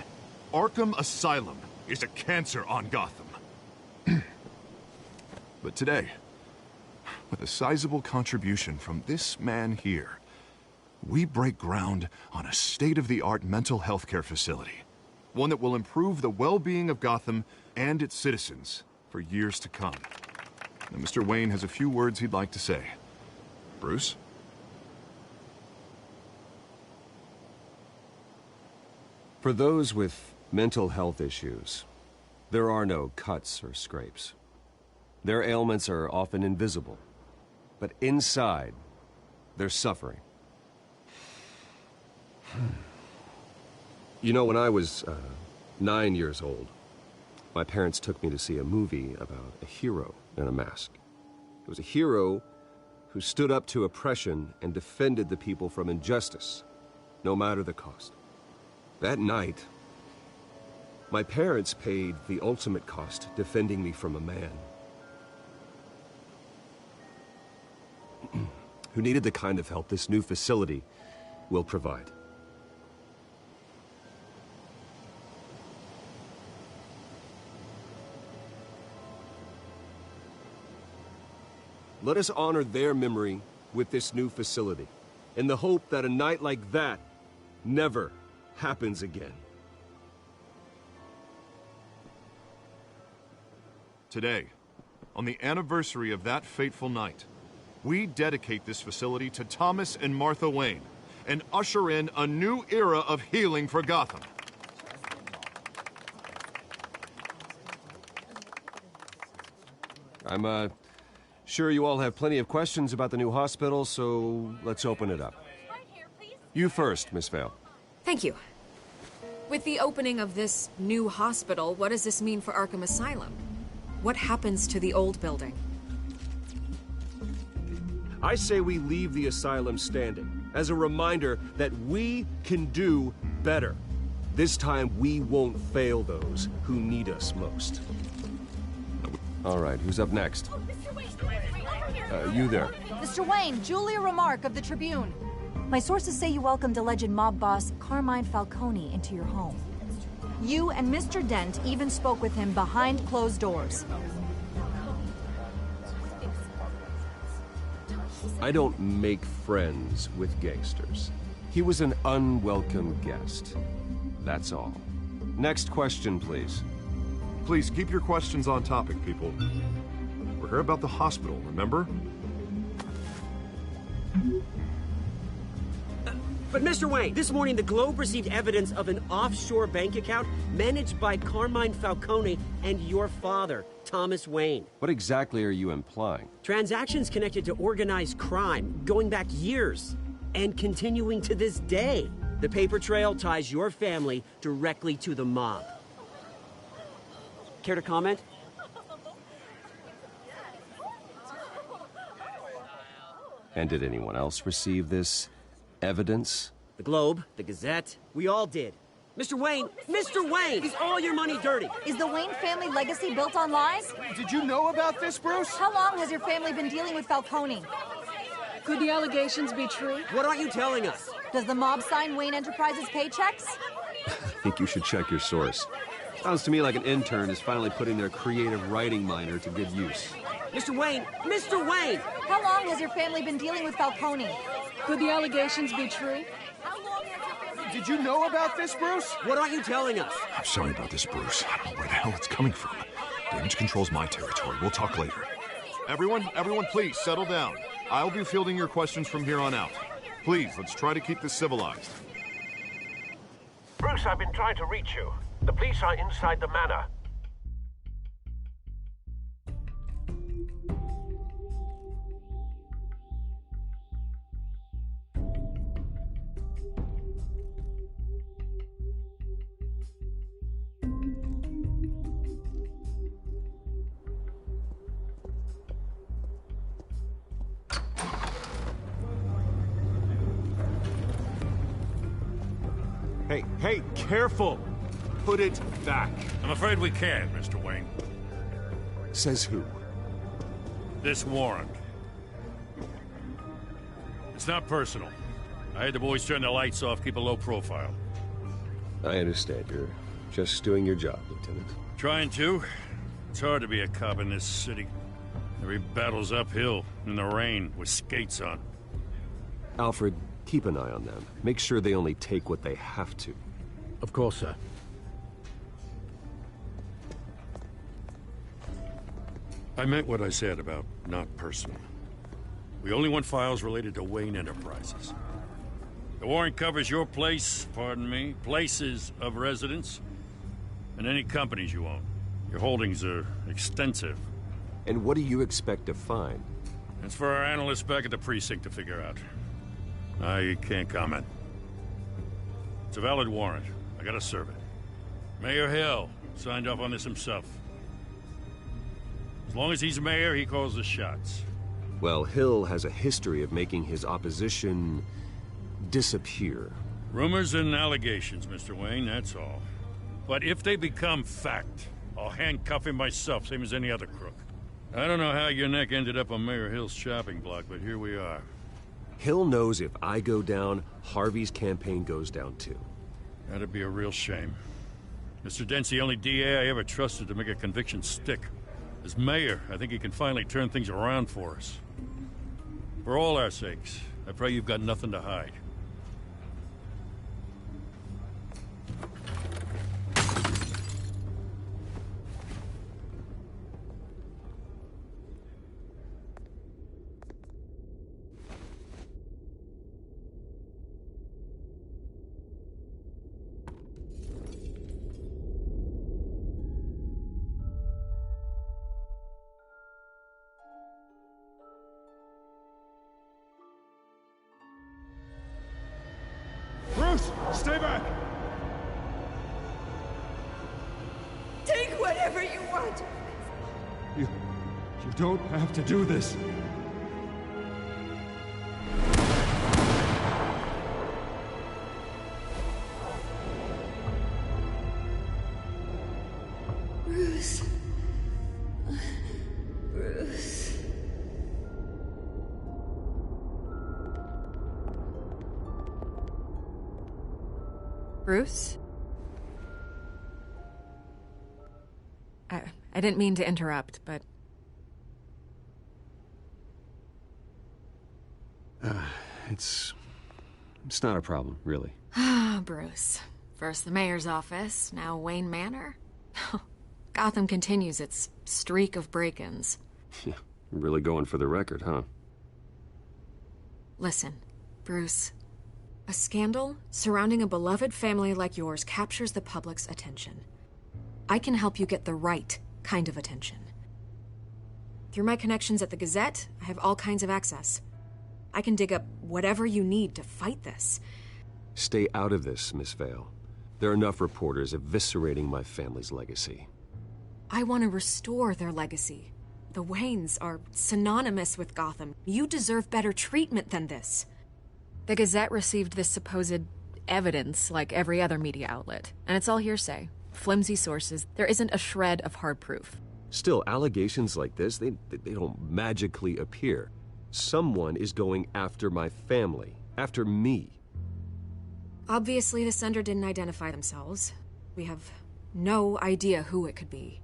Arkham Asylum is a cancer on Gotham. But today, with a sizable contribution from this man here, we break ground on a state-of-the-art mental health care facility. One that will improve the well-being of Gotham and its citizens for years to come. Now, Mr. Wayne has a few words he'd like to say. Bruce? For those with mental health issues, there are no cuts or scrapes. Their ailments are often invisible, but inside, they're suffering. You know, when I was 9 years old, my parents took me to see a movie about a hero in a mask. It was a hero who stood up to oppression and defended the people from injustice, no matter the cost. That night, my parents paid the ultimate cost defending me from a man who needed the kind of help this new facility will provide. Let us honor their memory with this new facility, in the hope that a night like that never happens again. Today, on the anniversary of that fateful night, we dedicate this facility to Thomas and Martha Wayne and usher in a new era of healing for Gotham. I'm sure you all have plenty of questions about the new hospital, so let's open it up. You first, Miss Vale. Thank you. With the opening of this new hospital, what does this mean for Arkham Asylum? What happens to the old building? I say we leave the asylum standing, as a reminder that we can do better. This time, we won't fail those who need us most. All right, who's up next? You there. Mr. Wayne, Julia Remark of the Tribune. My sources say you welcomed alleged mob boss Carmine Falcone into your home. You and Mr. Dent even spoke with him behind closed doors. I don't make friends with gangsters. He was an unwelcome guest. That's all. Next question, please. Please keep your questions on topic, people. We're here about the hospital, remember? But Mr. Wayne, this morning the Globe received evidence of an offshore bank account managed by Carmine Falcone and your father, Thomas Wayne. What exactly are you implying? Transactions connected to organized crime, going back years, and continuing to this day. The paper trail ties your family directly to the mob. Care to comment? And did anyone else receive this evidence? The Globe, the Gazette, we all did. Mr. Wayne, is all your money dirty? Is the Wayne family legacy built on lies? Did you know about this, Bruce? How long has your family been dealing with Falcone? Could the allegations be true? What aren't you telling us? Does the mob sign Wayne Enterprises paychecks? I think you should check your source. Sounds to me like an intern is finally putting their creative writing minor to good use. Mr. Wayne! How long has your family been dealing with Falcone? Could the allegations be true? Did you know about this, Bruce? What aren't you telling us? I'm sorry about this, Bruce. I don't know where the hell it's coming from. Damage control's my territory. We'll talk later. Everyone, please, settle down. I'll be fielding your questions from here on out. Please, let's try to keep this civilized. Bruce, I've been trying to reach you. The police are inside the manor. Hey, careful! Put it back. I'm afraid we can't, Mr. Wayne. Says who? This warrant. It's not personal. I had the boys turn the lights off, keep a low profile. I understand. You're just doing your job, Lieutenant. Trying to. It's hard to be a cop in this city. Every battle's uphill, in the rain, with skates on. Alfred, keep an eye on them. Make sure they only take what they have to. Of course, sir. I meant what I said about not personal. We only want files related to Wayne Enterprises. The warrant covers your places of residence, and any companies you own. Your holdings are extensive. And what do you expect to find? It's for our analysts back at the precinct to figure out. I can't comment. It's a valid warrant. I gotta serve it. Mayor Hill signed off on this himself. As long as he's mayor, he calls the shots. Well, Hill has a history of making his opposition disappear. Rumors and allegations, Mr. Wayne, that's all. But if they become fact, I'll handcuff him myself, same as any other crook. I don't know how your neck ended up on Mayor Hill's shopping block, but here we are. Hill knows if I go down, Harvey's campaign goes down too. That'd be a real shame. Mr. Dent's the only DA I ever trusted to make a conviction stick. As mayor, I think he can finally turn things around for us. For all our sakes, I pray you've got nothing to hide. Bruce, stay back! Take whatever you want. You don't have to do this. Bruce. Bruce. Bruce? I didn't mean to interrupt, but... It's not a problem, really. Ah, Bruce. First the mayor's office, now Wayne Manor. Gotham continues its streak of break-ins. Yeah, really going for the record, huh? Listen, Bruce. A scandal surrounding a beloved family like yours captures the public's attention. I can help you get the right kind of attention. Through my connections at the Gazette, I have all kinds of access. I can dig up whatever you need to fight this. Stay out of this, Miss Vale. There are enough reporters eviscerating my family's legacy. I want to restore their legacy. The Waynes are synonymous with Gotham. You deserve better treatment than this. The Gazette received this supposed evidence like every other media outlet, and it's all hearsay. Flimsy sources. There isn't a shred of hard proof. Still, allegations like this, they don't magically appear. Someone is going after my family, after me. Obviously, the sender didn't identify themselves. We have no idea who it could be.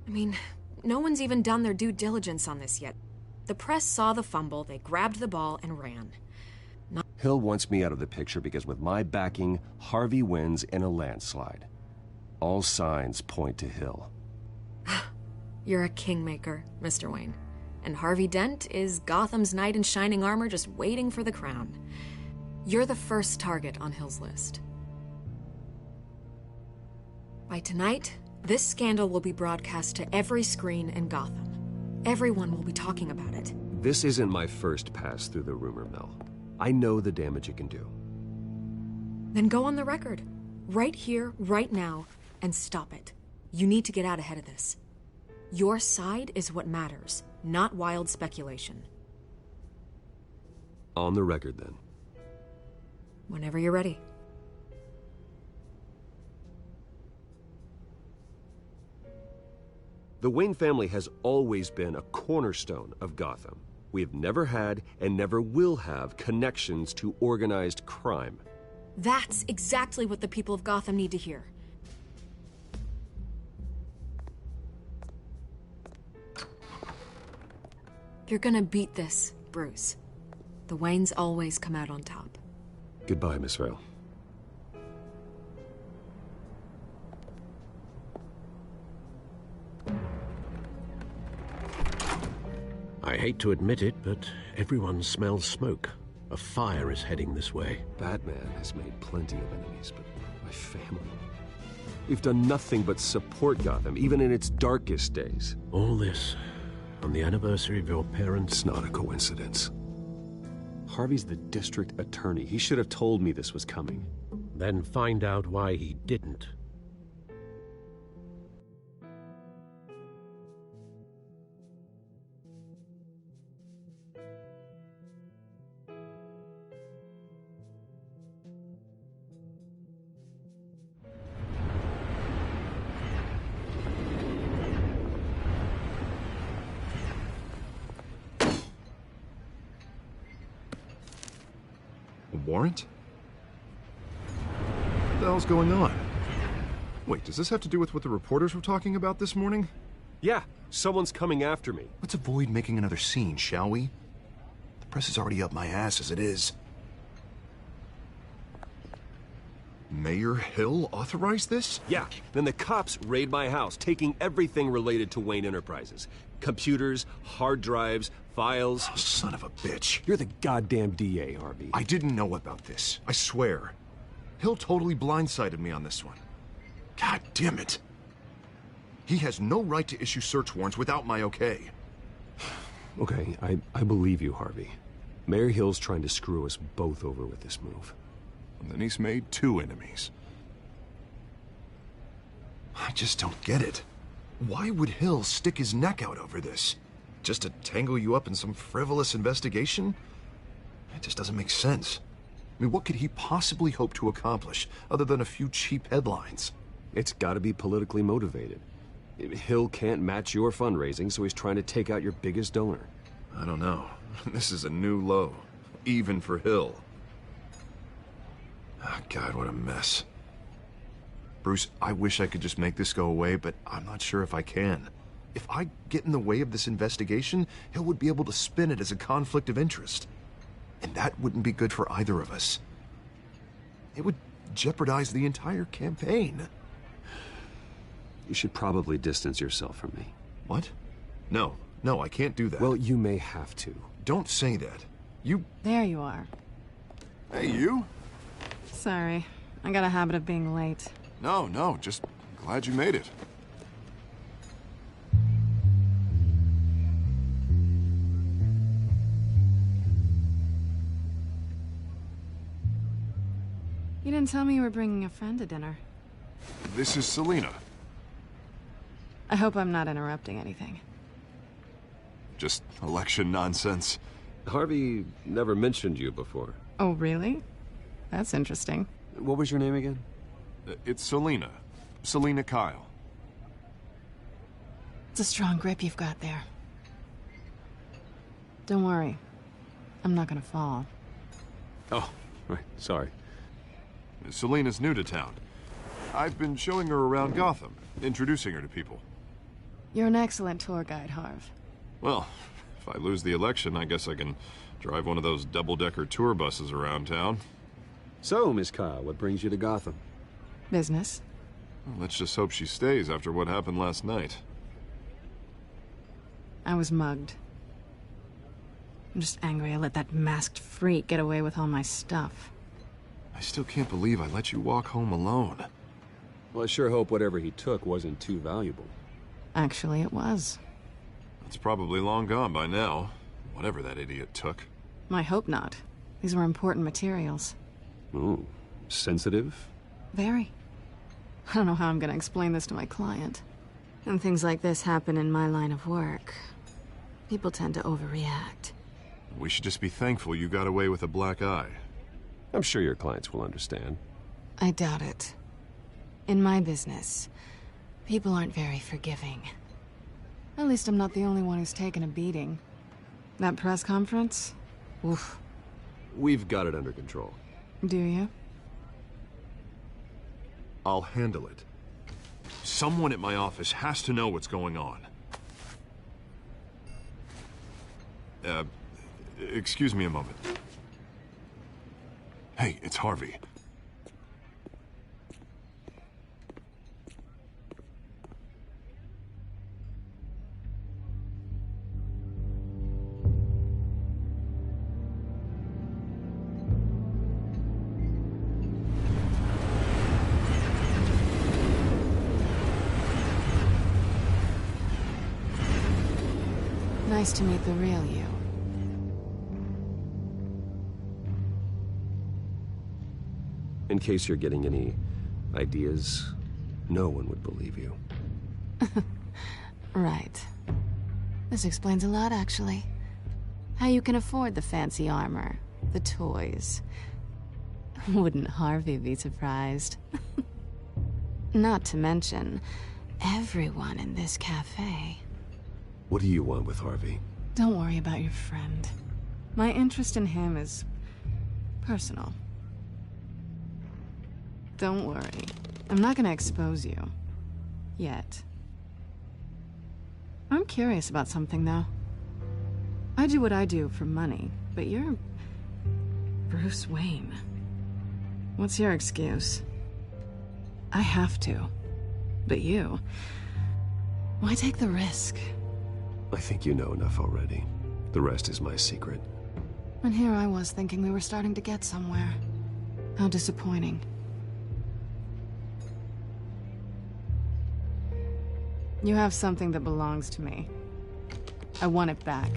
I mean, no one's even done their due diligence on this yet. The press saw the fumble, they grabbed the ball and ran. Hill wants me out of the picture because with my backing, Harvey wins in a landslide. All signs point to Hill. You're a kingmaker, Mr. Wayne. And Harvey Dent is Gotham's knight in shining armor just waiting for the crown. You're the first target on Hill's list. By tonight, this scandal will be broadcast to every screen in Gotham. Everyone will be talking about it. This isn't my first pass through the rumor mill. I know the damage it can do. Then go on the record. Right here, right now, and stop it. You need to get out ahead of this. Your side is what matters, not wild speculation. On the record, then. Whenever you're ready. The Wayne family has always been a cornerstone of Gotham. We have never had and never will have connections to organized crime. That's exactly what the people of Gotham need to hear. You're gonna beat this, Bruce. The Waynes always come out on top. Goodbye, Miss Vale. I hate to admit it, but everyone smells smoke. A fire is heading this way. Batman has made plenty of enemies, but my family... We've done nothing but support Gotham, even in its darkest days. All this on the anniversary of your parents? It's not a coincidence. Harvey's the district attorney. He should have told me this was coming. Then find out why he didn't. Warrant? What the hell's going on? Wait, does this have to do with what the reporters were talking about this morning? Yeah, someone's coming after me. Let's avoid making another scene, shall we? The press is already up my ass as it is. Mayor Hill authorized this? Yeah, then the cops raid my house, taking everything related to Wayne Enterprises. Computers, hard drives, files. Oh, son of a bitch. You're the goddamn DA, Harvey. I didn't know about this. I swear. Hill totally blindsided me on this one. God damn it. He has no right to issue search warrants without my okay. Okay, I believe you, Harvey. Mayor Hill's trying to screw us both over with this move. And then he's made 2 enemies. I just don't get it. Why would Hill stick his neck out over this? Just to tangle you up in some frivolous investigation? It just doesn't make sense. I mean, what could he possibly hope to accomplish other than a few cheap headlines? It's gotta be politically motivated. Hill can't match your fundraising, so he's trying to take out your biggest donor. I don't know. This is a new low. Even for Hill. Oh, God, what a mess. Bruce, I wish I could just make this go away, but I'm not sure if I can. If I get in the way of this investigation, Hill would be able to spin it as a conflict of interest. And that wouldn't be good for either of us. It would jeopardize the entire campaign. You should probably distance yourself from me. What? No, I can't do that. Well, you may have to. Don't say that. You... There you are. Hey, you? Sorry. I got a habit of being late. No, just glad you made it. You didn't tell me you were bringing a friend to dinner. This is Selina. I hope I'm not interrupting anything. Just election nonsense. Harvey never mentioned you before. Oh, really? That's interesting. What was your name again? It's Selina. Selina Kyle. It's a strong grip you've got there. Don't worry. I'm not gonna fall. Oh, right. Sorry. Selina's new to town. I've been showing her around Gotham, introducing her to people. You're an excellent tour guide, Harv. Well, if I lose the election, I guess I can drive one of those double-decker tour buses around town. So, Miss Kyle, what brings you to Gotham? Business. Well, let's just hope she stays after what happened last night. I was mugged. I'm just angry I let that masked freak get away with all my stuff. I still can't believe I let you walk home alone. Well, I sure hope whatever he took wasn't too valuable. Actually, it was. It's probably long gone by now, whatever that idiot took. I hope not. These were important materials. Ooh, sensitive? Very. I don't know how I'm gonna explain this to my client. And things like this happen in my line of work. People tend to overreact. We should just be thankful you got away with a black eye. I'm sure your clients will understand. I doubt it. In my business, people aren't very forgiving. At least I'm not the only one who's taken a beating. That press conference? Oof. We've got it under control. Do you? I'll handle it. Someone at my office has to know what's going on. Excuse me a moment. Hey, it's Harvey. Nice to meet the real you. In case you're getting any ideas, no one would believe you. Right. This explains a lot, actually. How you can afford the fancy armor, the toys. Wouldn't Harvey be surprised? Not to mention, everyone in this cafe. What do you want with Harvey? Don't worry about your friend. My interest in him is personal. Don't worry. I'm not gonna expose you. Yet. I'm curious about something, though. I do what I do for money, but you're Bruce Wayne. What's your excuse? I have to. But you... why take the risk? I think you know enough already. The rest is my secret. And here I was thinking we were starting to get somewhere. How disappointing. You have something that belongs to me. I want it back.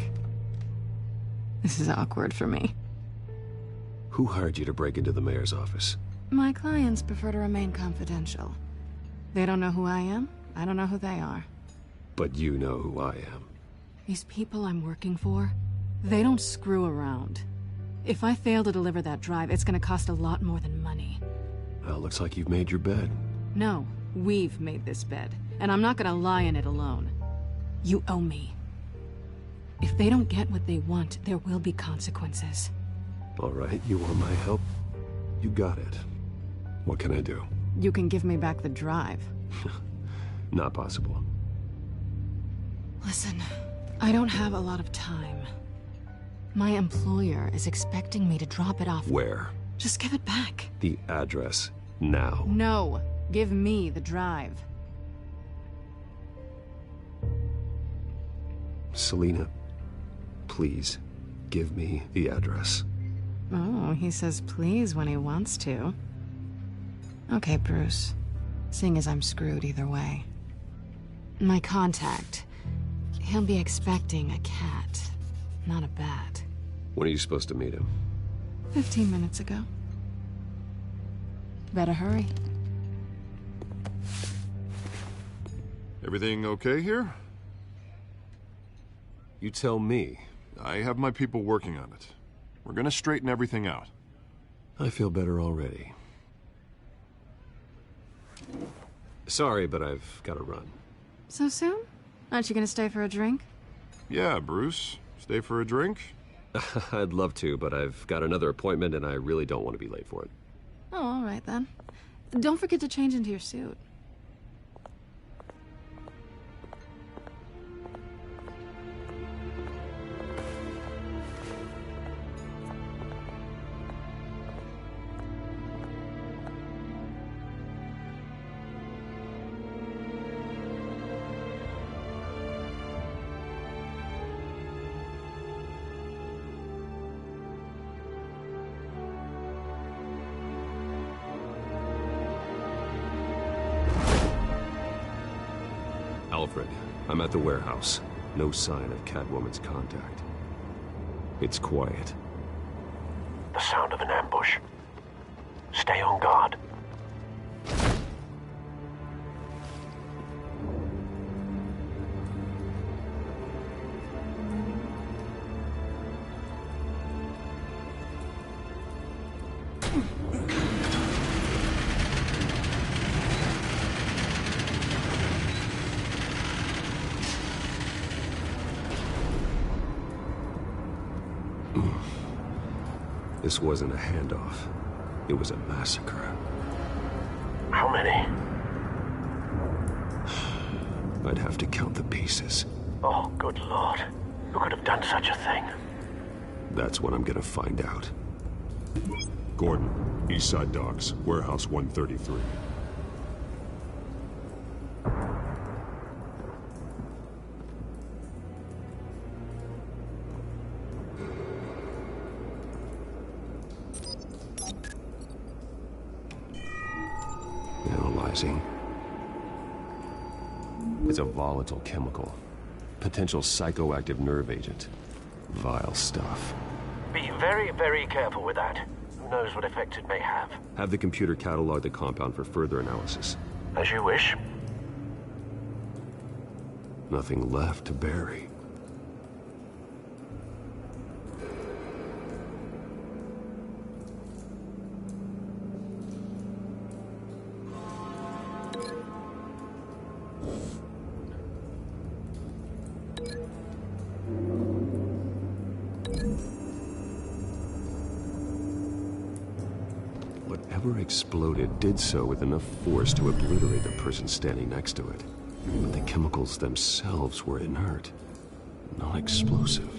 This is awkward for me. Who hired you to break into the mayor's office? My clients prefer to remain confidential. They don't know who I am. I don't know who they are. But you know who I am. These people I'm working for, they don't screw around. If I fail to deliver that drive, it's gonna cost a lot more than money. Well, looks like you've made your bed. No, we've made this bed, and I'm not gonna lie in it alone. You owe me. If they don't get what they want, there will be consequences. All right, you want my help? You got it. What can I do? You can give me back the drive. Not possible. Listen, I don't have a lot of time. My employer is expecting me to drop it off. Where? Just give it back. The address, now. No. Give me the drive. Selina, please, give me the address. Oh, he says please when he wants to. Okay, Bruce. Seeing as I'm screwed either way. My contact. He'll be expecting a cat, not a bat. When are you supposed to meet him? 15 minutes ago. Better hurry. Everything okay here? You tell me. I have my people working on it. We're gonna straighten everything out. I feel better already. Sorry, but I've got to run. So soon? Aren't you gonna stay for a drink? Yeah, Bruce. Stay for a drink? I'd love to, but I've got another appointment and I really don't want to be late for it. Oh, all right then. Don't forget to change into your suit. Alfred, I'm at the warehouse. No sign of Catwoman's contact. It's quiet. The sound of an ambush. Stay on guard. This wasn't a handoff. It was a massacre. How many? I'd have to count the pieces. Oh, good Lord. Who could have done such a thing? That's what I'm gonna find out. Gordon, Eastside Docks, Warehouse 133. Analyzing. It's a volatile chemical. Potential psychoactive nerve agent. Vile stuff. Be very, very careful with that. Who knows what effect it may have. Have the computer catalog the compound for further analysis. As you wish. Nothing left to bury. Whatever exploded did so with enough force to obliterate the person standing next to it. But the chemicals themselves were inert, non-explosive.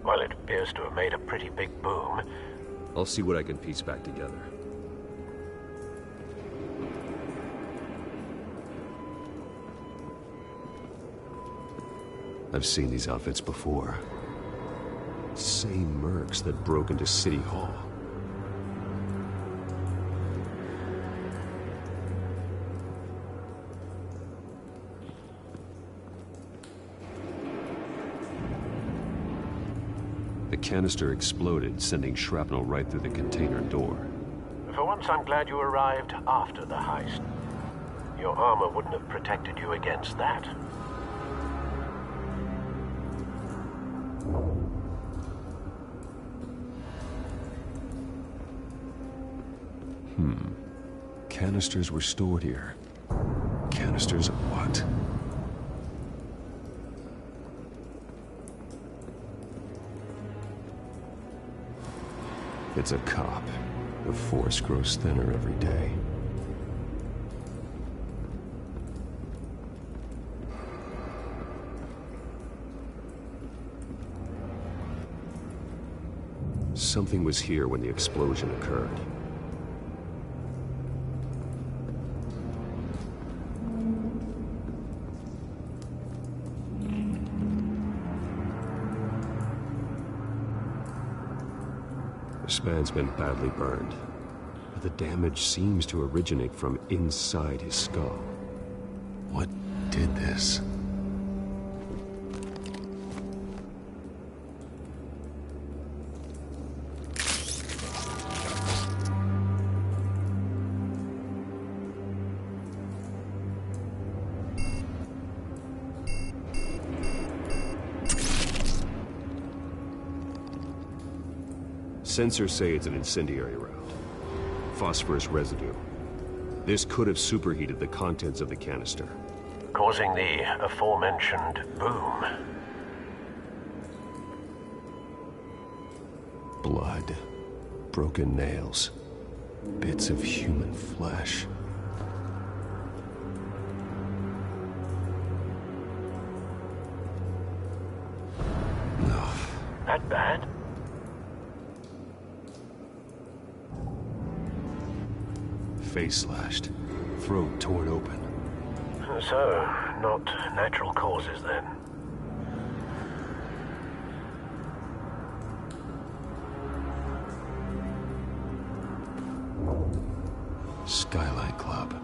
Well, it appears to have made a pretty big boom. I'll see what I can piece back together. I've seen these outfits before. Same mercs that broke into City Hall. The canister exploded, sending shrapnel right through the container door. For once, I'm glad you arrived after the heist. Your armor wouldn't have protected you against that. Canisters were stored here. Canisters of what? It's a cop. The force grows thinner every day. something was here when the explosion occurred. This man's been badly burned, but the damage seems to originate from inside his skull. What did this? Sensors say it's an incendiary round. Phosphorus residue. This could have superheated the contents of the canister, causing the aforementioned boom. Blood, broken nails, bits of human flesh. No. That bad? Face slashed, throat torn open. So, not natural causes then. Skylight Club.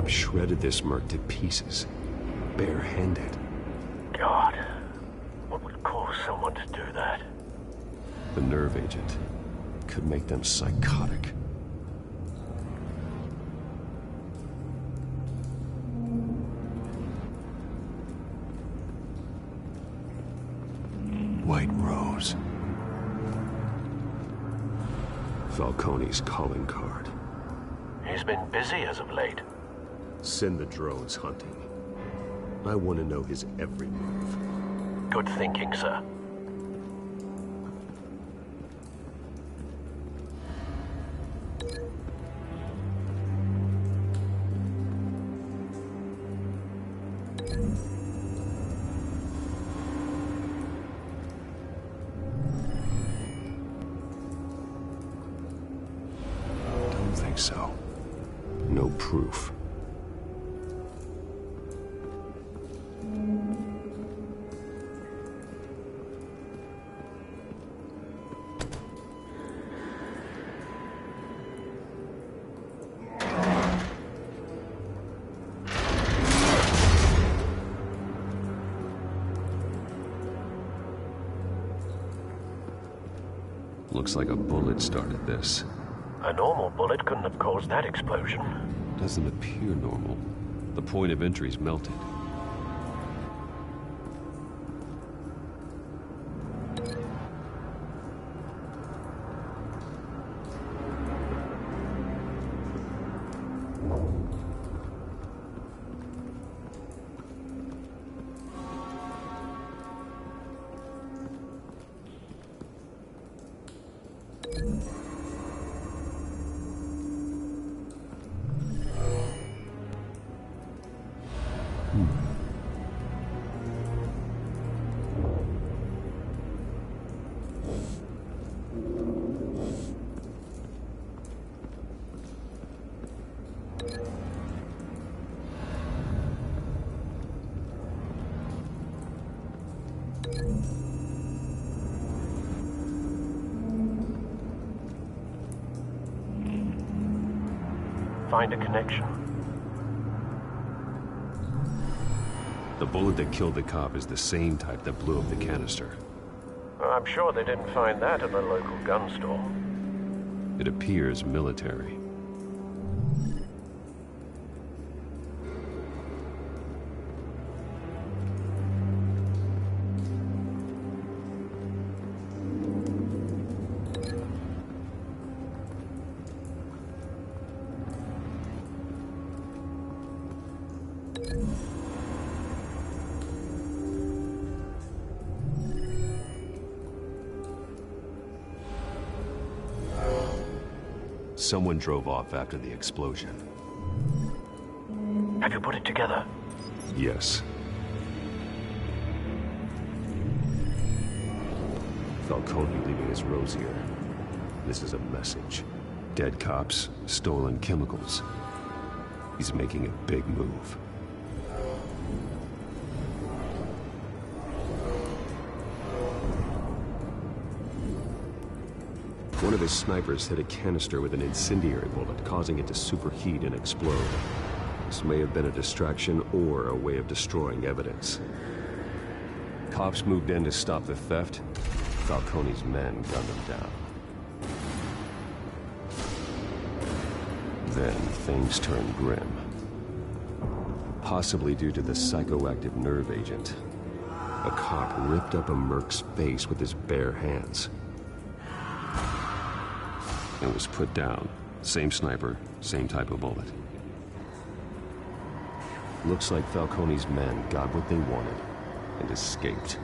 Shredded this merc to pieces, barehanded. God, what would cause someone to do that? The nerve agent could make them psychotic. White Rose. Falcone's calling card. He's been busy as of late. Send the drones hunting. I want to know his every move. Good thinking, sir. Don't think so. No proof. Looks like a bullet started this. A normal bullet couldn't have caused that explosion. Doesn't appear normal. The point of entry's melted. Find a connection. The bullet that killed the cop is the same type that blew up the canister. I'm sure they didn't find that at the local gun store. It appears military. Someone drove off after the explosion. Have you put it together? Yes. Falcone leaving his rosier. This is a message. Dead cops, stolen chemicals. He's making a big move. One of his snipers hit a canister with an incendiary bullet, causing it to superheat and explode. This may have been a distraction or a way of destroying evidence. Cops moved in to stop the theft. Falcone's men gunned him down. Then things turned grim. Possibly due to the psychoactive nerve agent. A cop ripped up a merc's face with his bare hands. It was put down. Same sniper, same type of bullet. Looks like Falcone's men got what they wanted and escaped.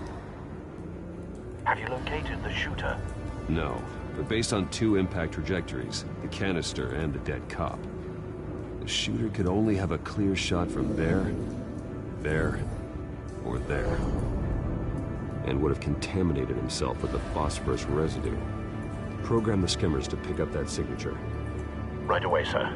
Have you located the shooter? No, but based on 2 impact trajectories, the canister and the dead cop, the shooter could only have a clear shot from there, or there, and would have contaminated himself with the phosphorus residue. Program the skimmers to pick up that signature. Right away, sir.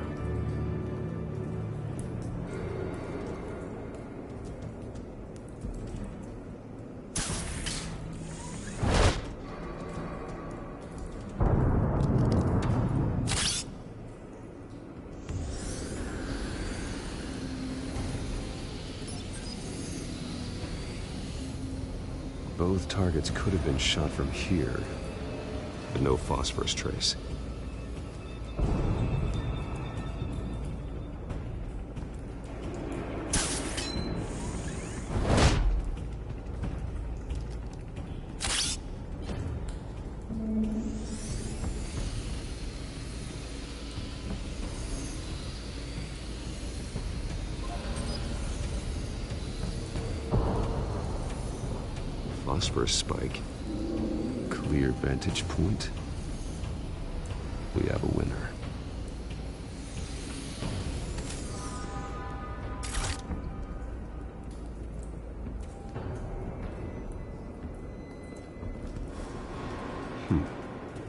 Both targets could have been shot from here, but no phosphorus trace. Phosphorus spike. Clear vantage point. We have a winner.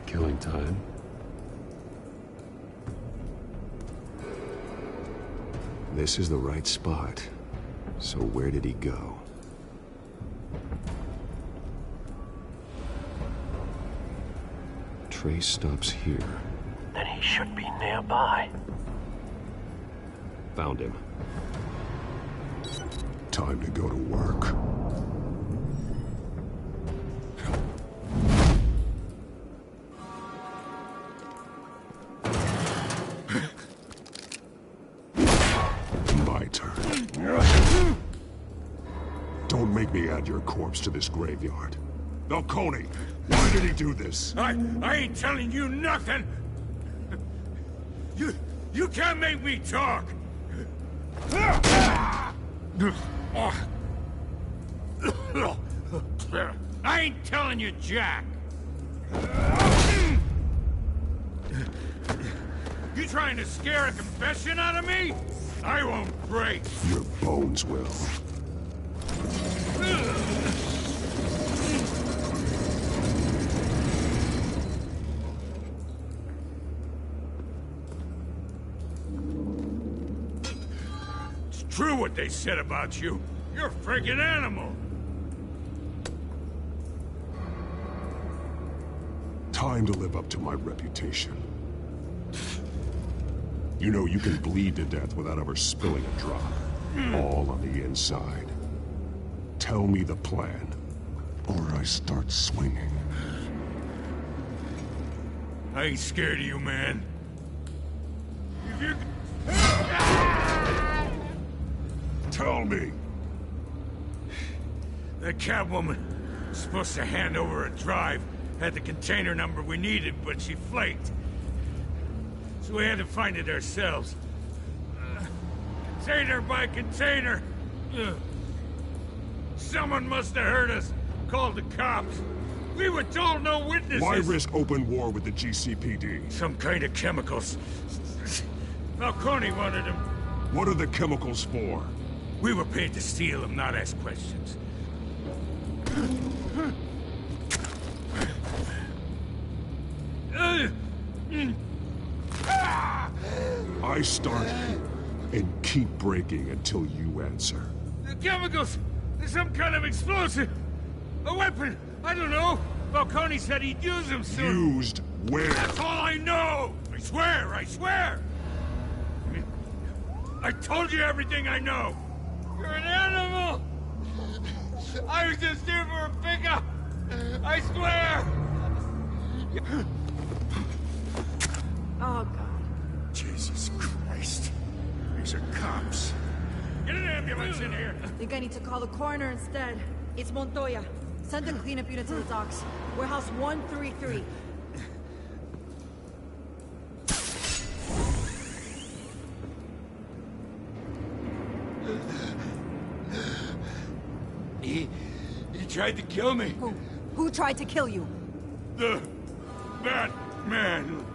Killing time. This is the right spot. So where did he go? Trace stops here. Then he should be nearby. Found him. Time to go to work. My turn. Don't make me add your corpse to this graveyard. Falcone, why did he do this? I ain't telling you nothing! You can't make me talk! I ain't telling you jack! You trying to scare a confession out of me? I won't break! Your bones will. True what they said about you. You're a freaking animal. Time to live up to my reputation. You know you can bleed to death without ever spilling a drop. All on the inside. Tell me the plan, or I start swinging. I ain't scared of you, man. If you... Tell me! That Catwoman was supposed to hand over a drive. Had the container number we needed, but she flaked. So we had to find it ourselves. Container by container. Someone must have heard us. Called the cops. We were told no witnesses! Why risk open war with the GCPD? Some kind of chemicals. Falcone wanted them. What are the chemicals for? We were paid to steal them, not ask questions. I start and keep breaking until you answer. The chemicals! There's some kind of explosive! A weapon! I don't know! Falcone said he'd use them soon! Used where? That's all I know! I swear! I swear! I told you everything I know! You're an animal! I was just here for a pickup! I swear! Oh, God. Jesus Christ. These are cops. Get an ambulance in here! I think I need to call the coroner instead. It's Montoya. Send the cleanup unit to the docks. Warehouse 133. He tried to kill me. Who tried to kill you? The Batman.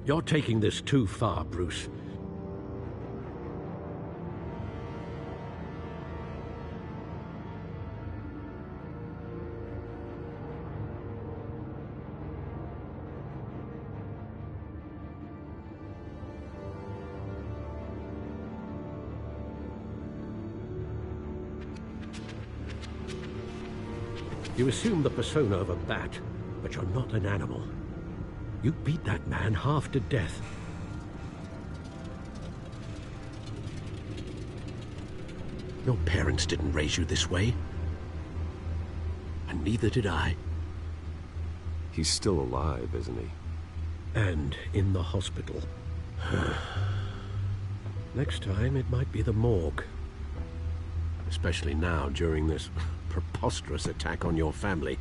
You're taking this too far, Bruce. You assume the persona of a bat, but you're not an animal. You beat that man half to death. Your parents didn't raise you this way. And neither did I. He's still alive, isn't he? And in the hospital. Next time, it might be the morgue. Especially now, during this preposterous attack on your family.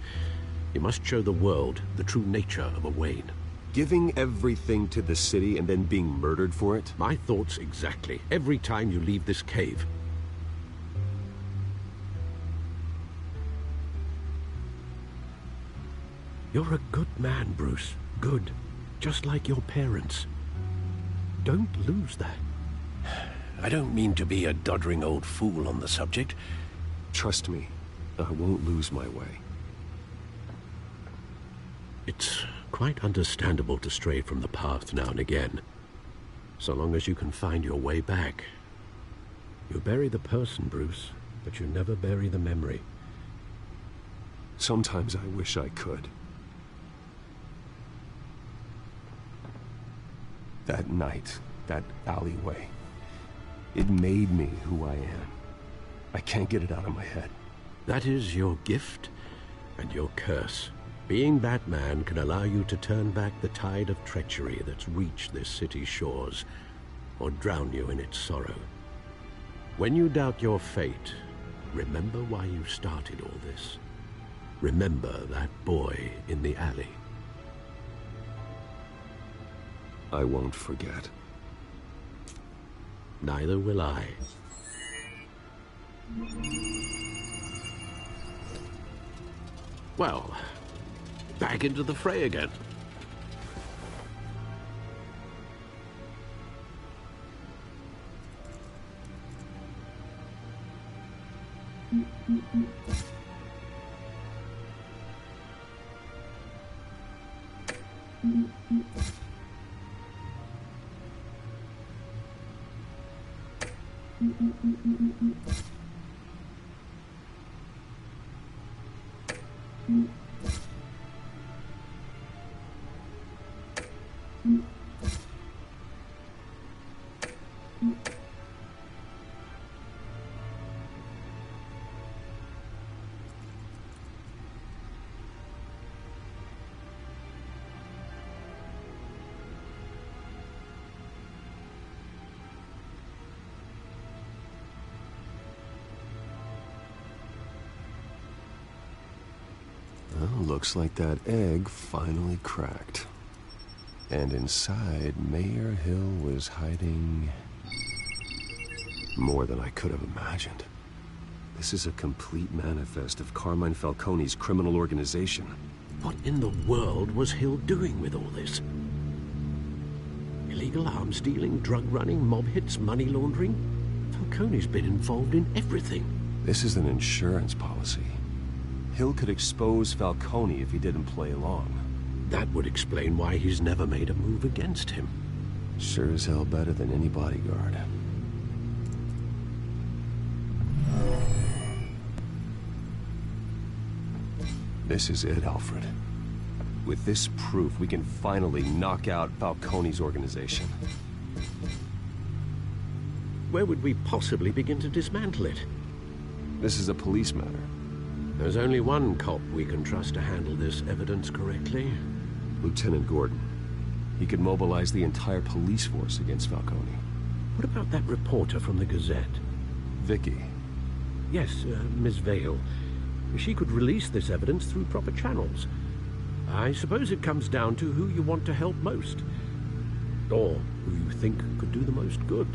You must show the world the true nature of a Wayne. Giving everything to the city and then being murdered for it? My thoughts exactly. Every time you leave this cave. You're a good man, Bruce. Good. Just like your parents. Don't lose that. I don't mean to be a doddering old fool on the subject. Trust me, I won't lose my way. It's quite understandable to stray from the path now and again. So long as you can find your way back. You bury the person, Bruce, but you never bury the memory. Sometimes I wish I could. That night, that alleyway, it made me who I am. I can't get it out of my head. That is your gift and your curse. Being Batman can allow you to turn back the tide of treachery that's reached this city's shores, or drown you in its sorrow. When you doubt your fate, remember why you started all this. Remember that boy in the alley. I won't forget. Neither will I. Well, back into the fray again. Well, looks like that egg finally cracked. And inside, Mayor Hill was hiding... More than I could have imagined. This is a complete manifest of Carmine Falcone's criminal organization. What in the world was Hill doing with all this? Illegal arms dealing, drug running, mob hits, money laundering? Falcone's been involved in everything. This is an insurance policy. Hill could expose Falcone if he didn't play along. That would explain why he's never made a move against him. Sure as hell better than any bodyguard. This is it, Alfred. With this proof, we can finally knock out Falcone's organization. Where would we possibly begin to dismantle it? This is a police matter. There's only one cop we can trust to handle this evidence correctly. Lieutenant Gordon. He could mobilize the entire police force against Falcone. What about that reporter from the Gazette? Vicky. Yes, Miss Vale. She could release this evidence through proper channels. I suppose it comes down to who you want to help most. Or who you think could do the most good.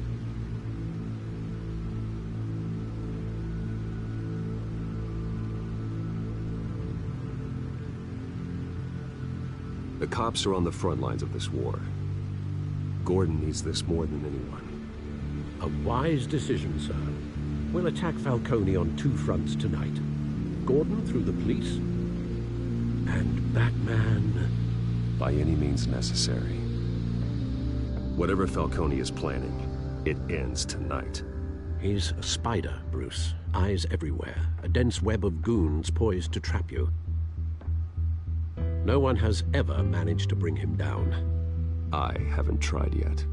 The cops are on the front lines of this war. Gordon needs this more than anyone. A wise decision, sir. We'll attack Falcone on two fronts tonight. Gordon through the police, and Batman by any means necessary. Whatever Falcone is planning, it ends tonight. He's a spider, Bruce. Eyes everywhere. A dense web of goons poised to trap you. No one has ever managed to bring him down. I haven't tried yet.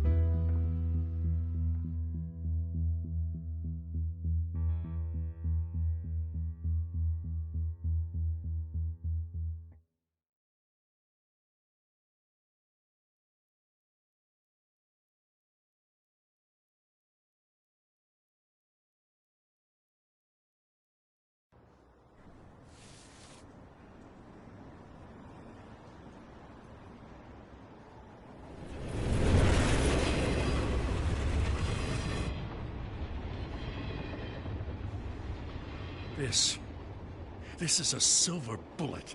This is a silver bullet.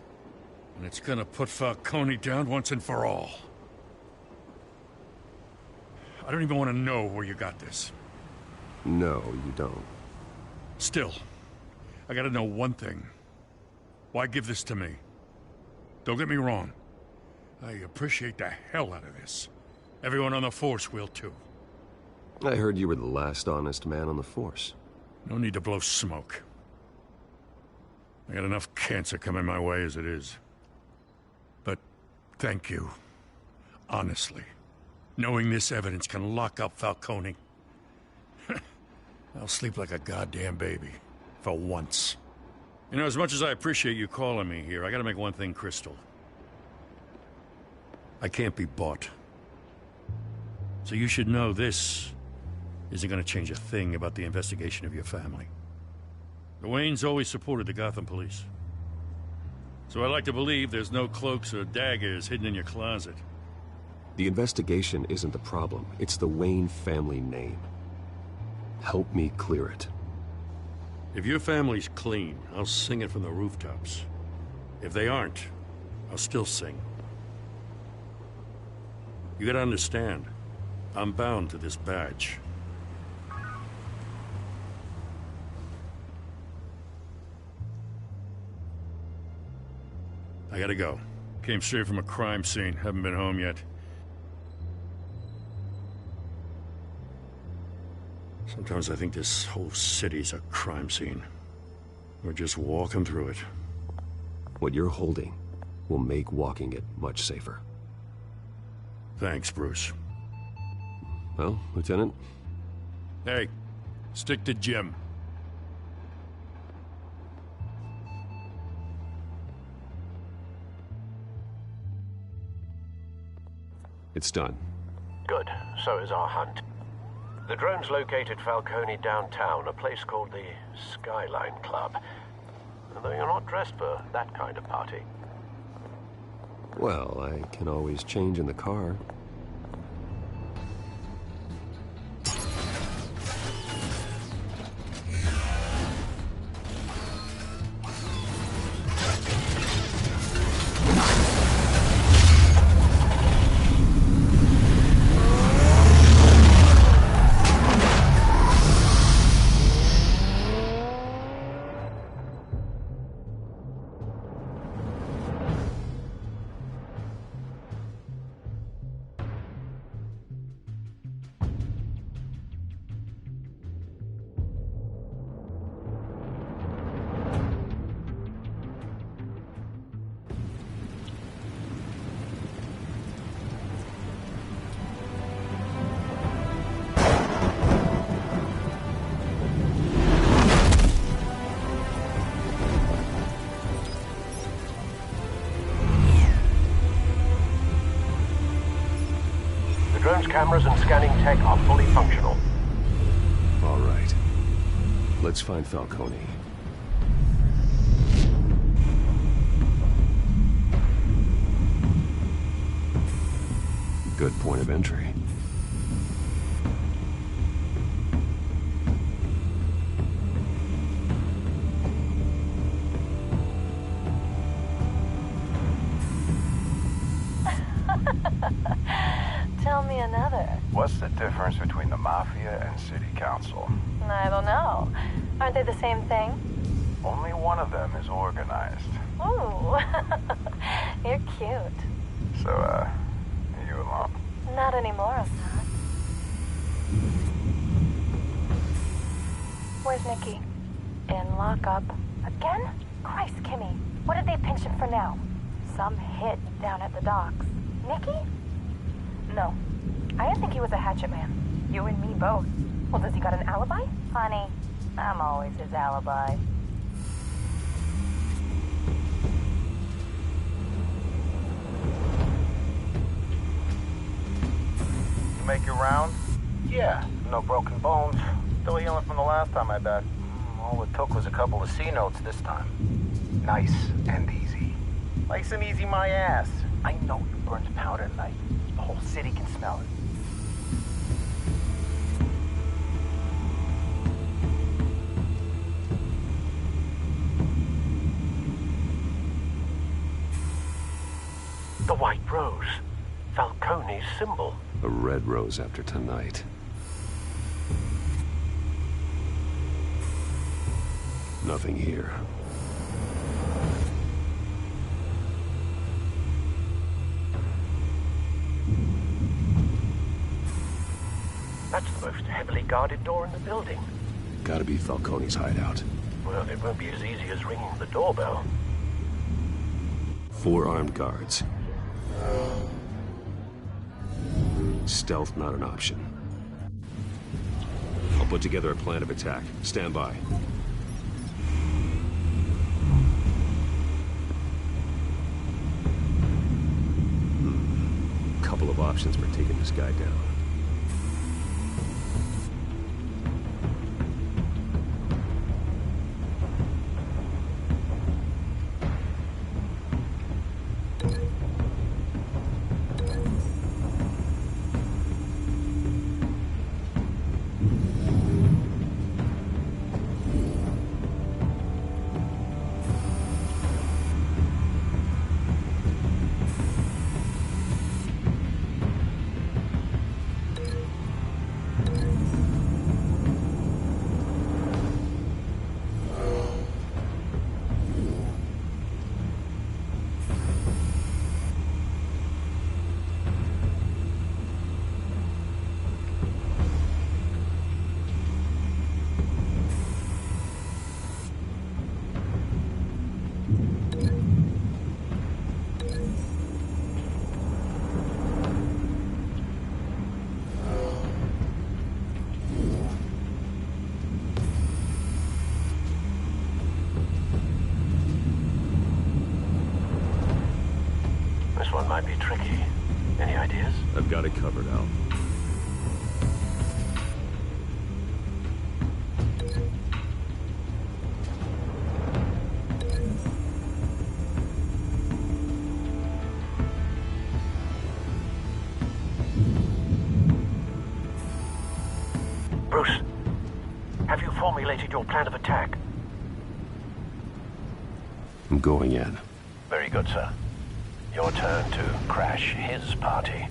And it's gonna put Falcone down once and for all. I don't even want to know where you got this. No, you don't. Still, I gotta know one thing. Why give this to me? Don't get me wrong. I appreciate the hell out of this. Everyone on the force will too. I heard you were the last honest man on the force. No need to blow smoke. I got enough cancer coming my way as it is. But thank you. Honestly. Knowing this evidence can lock up Falcone. I'll sleep like a goddamn baby. For once. You know, as much as I appreciate you calling me here, I gotta make one thing crystal. I can't be bought. So you should know this isn't gonna change a thing about the investigation of your family. The Waynes always supported the Gotham police. So I like to believe there's no cloaks or daggers hidden in your closet. The investigation isn't the problem. It's the Wayne family name. Help me clear it. If your family's clean, I'll sing it from the rooftops. If they aren't, I'll still sing. You gotta understand, I'm bound to this badge. I gotta go. Came straight from a crime scene. Haven't been home yet. Sometimes I think this whole city's a crime scene. We're just walking through it. What you're holding will make walking it much safer. Thanks, Bruce. Well, Lieutenant? Hey, stick to Jim. It's done. Good. So is our hunt. The drone's located Falcone downtown, a place called the Skyline Club. Though you're not dressed for that kind of party. Well, I can always change in the car. cameras and scanning tech are fully functional. All right. Let's find Falcone. Good point of entry. Tell me another. What's the difference between the Mafia and City Council? I don't know. Aren't they the same thing? Only one of them is organized. Ooh, you're cute. So, are you alone? Not anymore, Assad. Where's Nikki? In lockup. Again? Christ, Kimmy. What did they pinch him for now? Some hit down at the docks. Nikki? No. I didn't think he was a hatchet man. You and me both. Well, does he got an alibi? Honey, I'm always his alibi. You make your round? Yeah, no broken bones. Still healing from the last time I bet. All it took was a couple of C notes this time. Nice and easy. Nice and easy my ass. I know you burned powder tonight. The whole city can smell it. The white rose. Falcone's symbol. A red rose after tonight. Nothing here. That's the most heavily guarded door in the building. Gotta be Falcone's hideout. Well, it won't be as easy as ringing the doorbell. 4 armed guards. Stealth not an option. I'll put together a plan of attack. Stand by. Couple of options for taking this guy down. Might be tricky. Any ideas? I've got it covered, Al. Bruce, have you formulated your plan of attack? I'm going in. Very good, sir. Your turn to crash his party.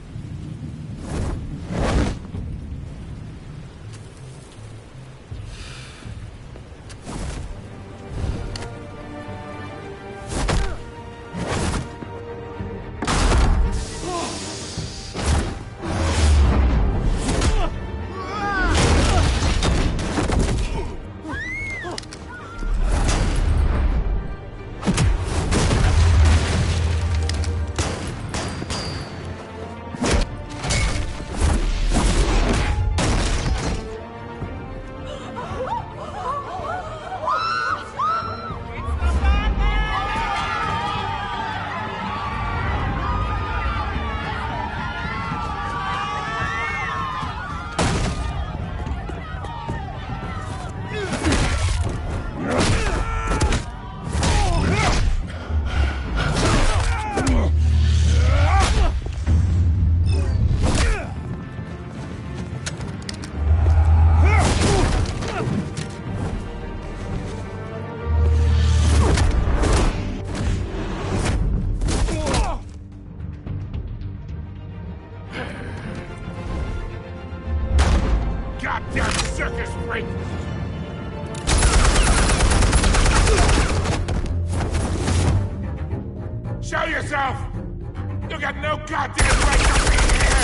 yourself! You got no goddamn right to be here!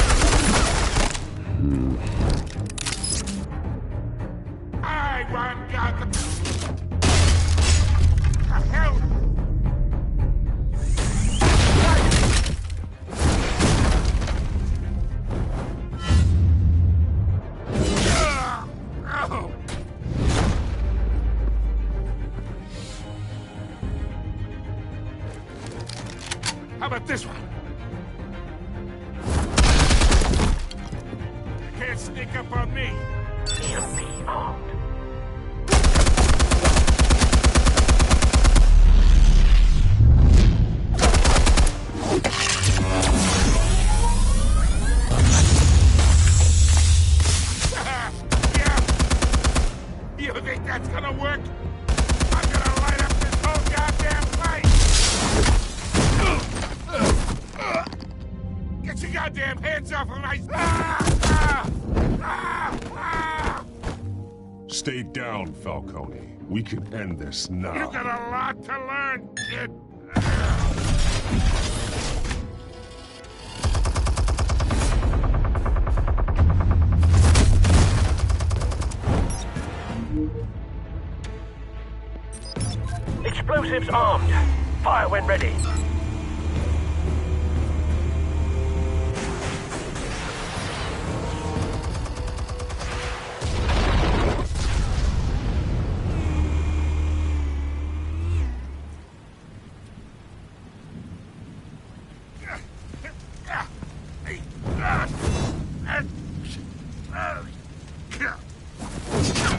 I run Gotham. The hell? How about this one? You can't sneak up on me. Enemy armed. Yeah. You think that's gonna work? I'm gonna light up this whole goddamn place! Get your goddamn hands off of my... Stay down, Falcone. We can end this now. You got a lot to learn, kid. Explosives armed. Fire when ready.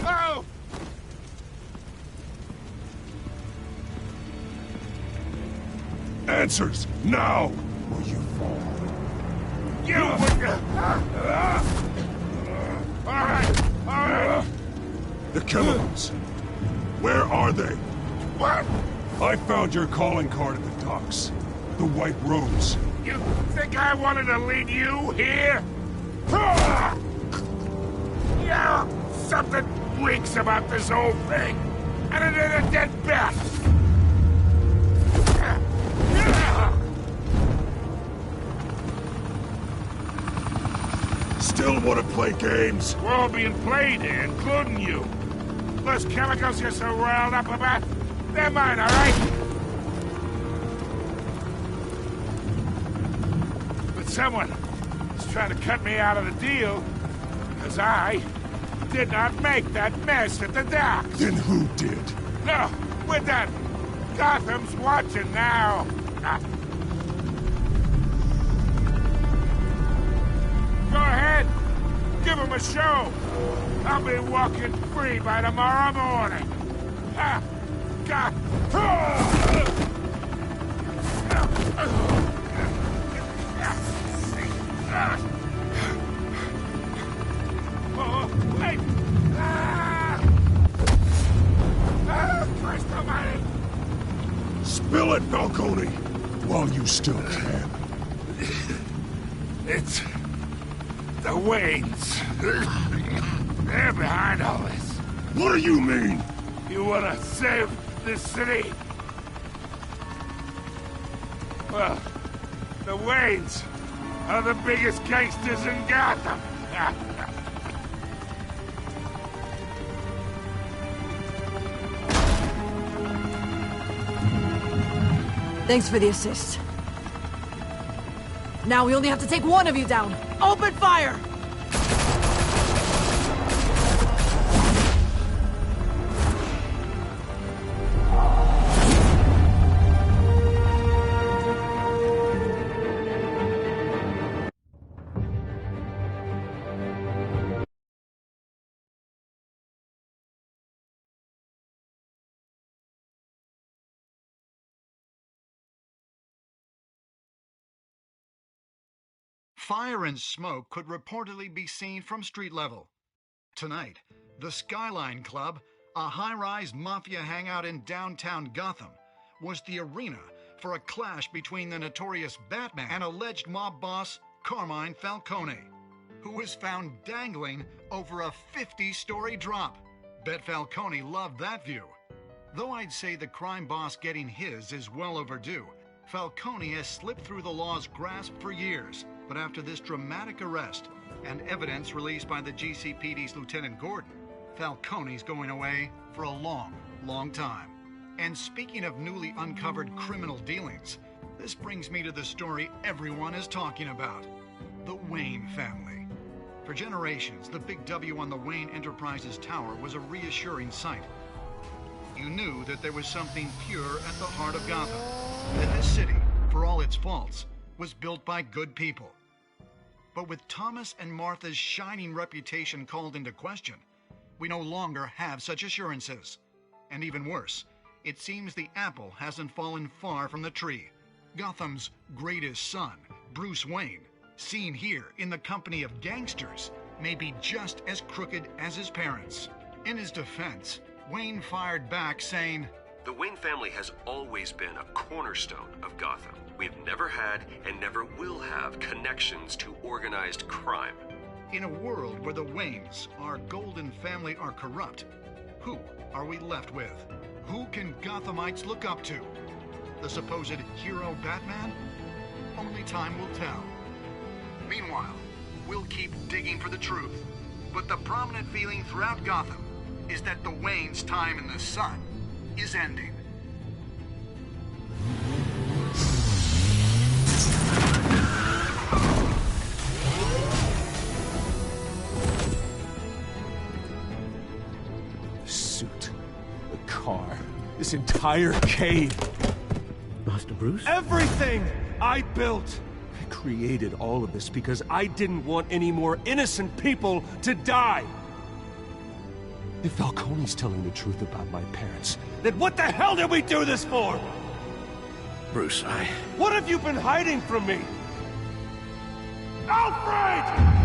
Oh! Answers, now! Or you fall. You would... All right. The chemicals. Where are they? What? I found your calling card at the docks. The White Rose. You think I wanted to lead you here? Yeah, something reeks about this whole thing. And it is a dead bat. Still want to play games? We're all being played here, including you. Those chemicals you're so riled up about, they're mine, all right? But someone is trying to cut me out of the deal, because I did not make that mess at the docks. Then who did? No, we're done. Gotham's watching now. Go ahead. Give him a show. I'll be walking free by tomorrow morning. God. Oh, wait. Christ almighty. Spill it, Falcone, while you still can. It's the Waynes. They're behind all this. What do you mean? You want to save this city? Well, the Waynes are the biggest gangsters in Gotham. Thanks for the assist. Now we only have to take one of you down. Open fire! Fire and smoke could reportedly be seen from street level. Tonight, the Skyline Club, a high-rise mafia hangout in downtown Gotham, was the arena for a clash between the notorious Batman and alleged mob boss Carmine Falcone, who was found dangling over a 50-story drop. Bet Falcone loved that view. Though I'd say the crime boss getting his is well overdue, Falcone has slipped through the law's grasp for years, but after this dramatic arrest and evidence released by the GCPD's Lieutenant Gordon, Falcone's going away for a long, long time. And speaking of newly uncovered criminal dealings, this brings me to the story everyone is talking about: the Wayne family. For generations, the big W on the Wayne Enterprises tower was a reassuring sight. You knew that there was something pure at the heart of Gotham, that this city, for all its faults, was built by good people. But with Thomas and Martha's shining reputation called into question, we no longer have such assurances. And even worse, it seems the apple hasn't fallen far from the tree. Gotham's greatest son, Bruce Wayne, seen here in the company of gangsters, may be just as crooked as his parents. In his defense, Wayne fired back saying, "The Wayne family has always been a cornerstone of Gotham. We've never had and never will have connections to organized crime." In a world where the Waynes, our golden family, are corrupt, who are we left with? Who can Gothamites look up to? The supposed hero Batman? Only time will tell. Meanwhile, we'll keep digging for the truth. But the prominent feeling throughout Gotham is that the Waynes' time in the sun is ending. The suit, the car, this entire cave. Master Bruce? Everything I built! I created all of this because I didn't want any more innocent people to die! If Falcone's telling the truth about my parents, then what the hell did we do this for? Bruce, What have you been hiding from me? Alfred!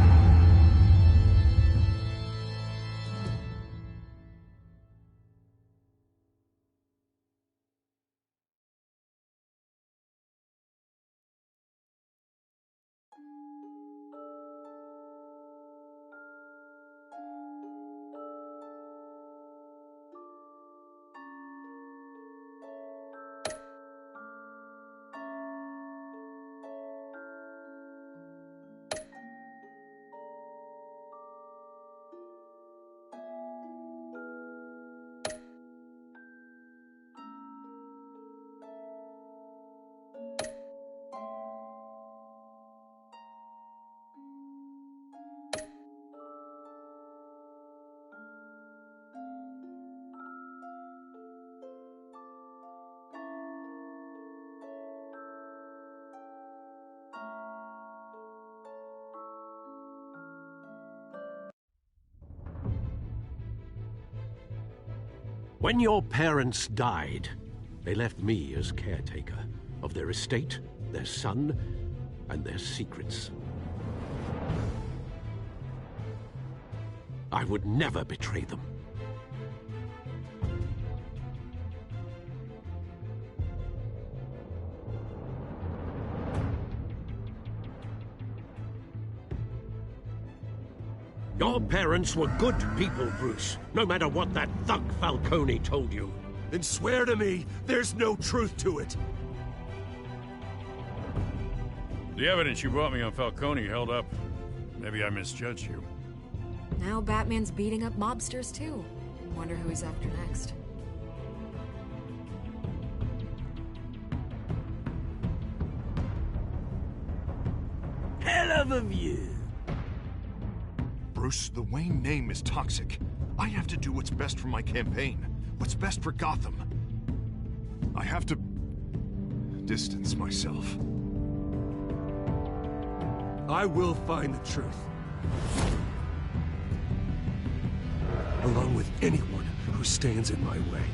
When your parents died, they left me as caretaker of their estate, their son, and their secrets. I would never betray them. Your parents were good people, Bruce, no matter what that thug Falcone told you. Then swear to me there's no truth to it. The evidence you brought me on Falcone held up. Maybe I misjudged you. Now Batman's beating up mobsters, too. Wonder who he's after next. Hell of a view. Bruce, the Wayne name is toxic. I have to do what's best for my campaign. What's best for Gotham. I have to distance myself. I will find the truth. Along with anyone who stands in my way.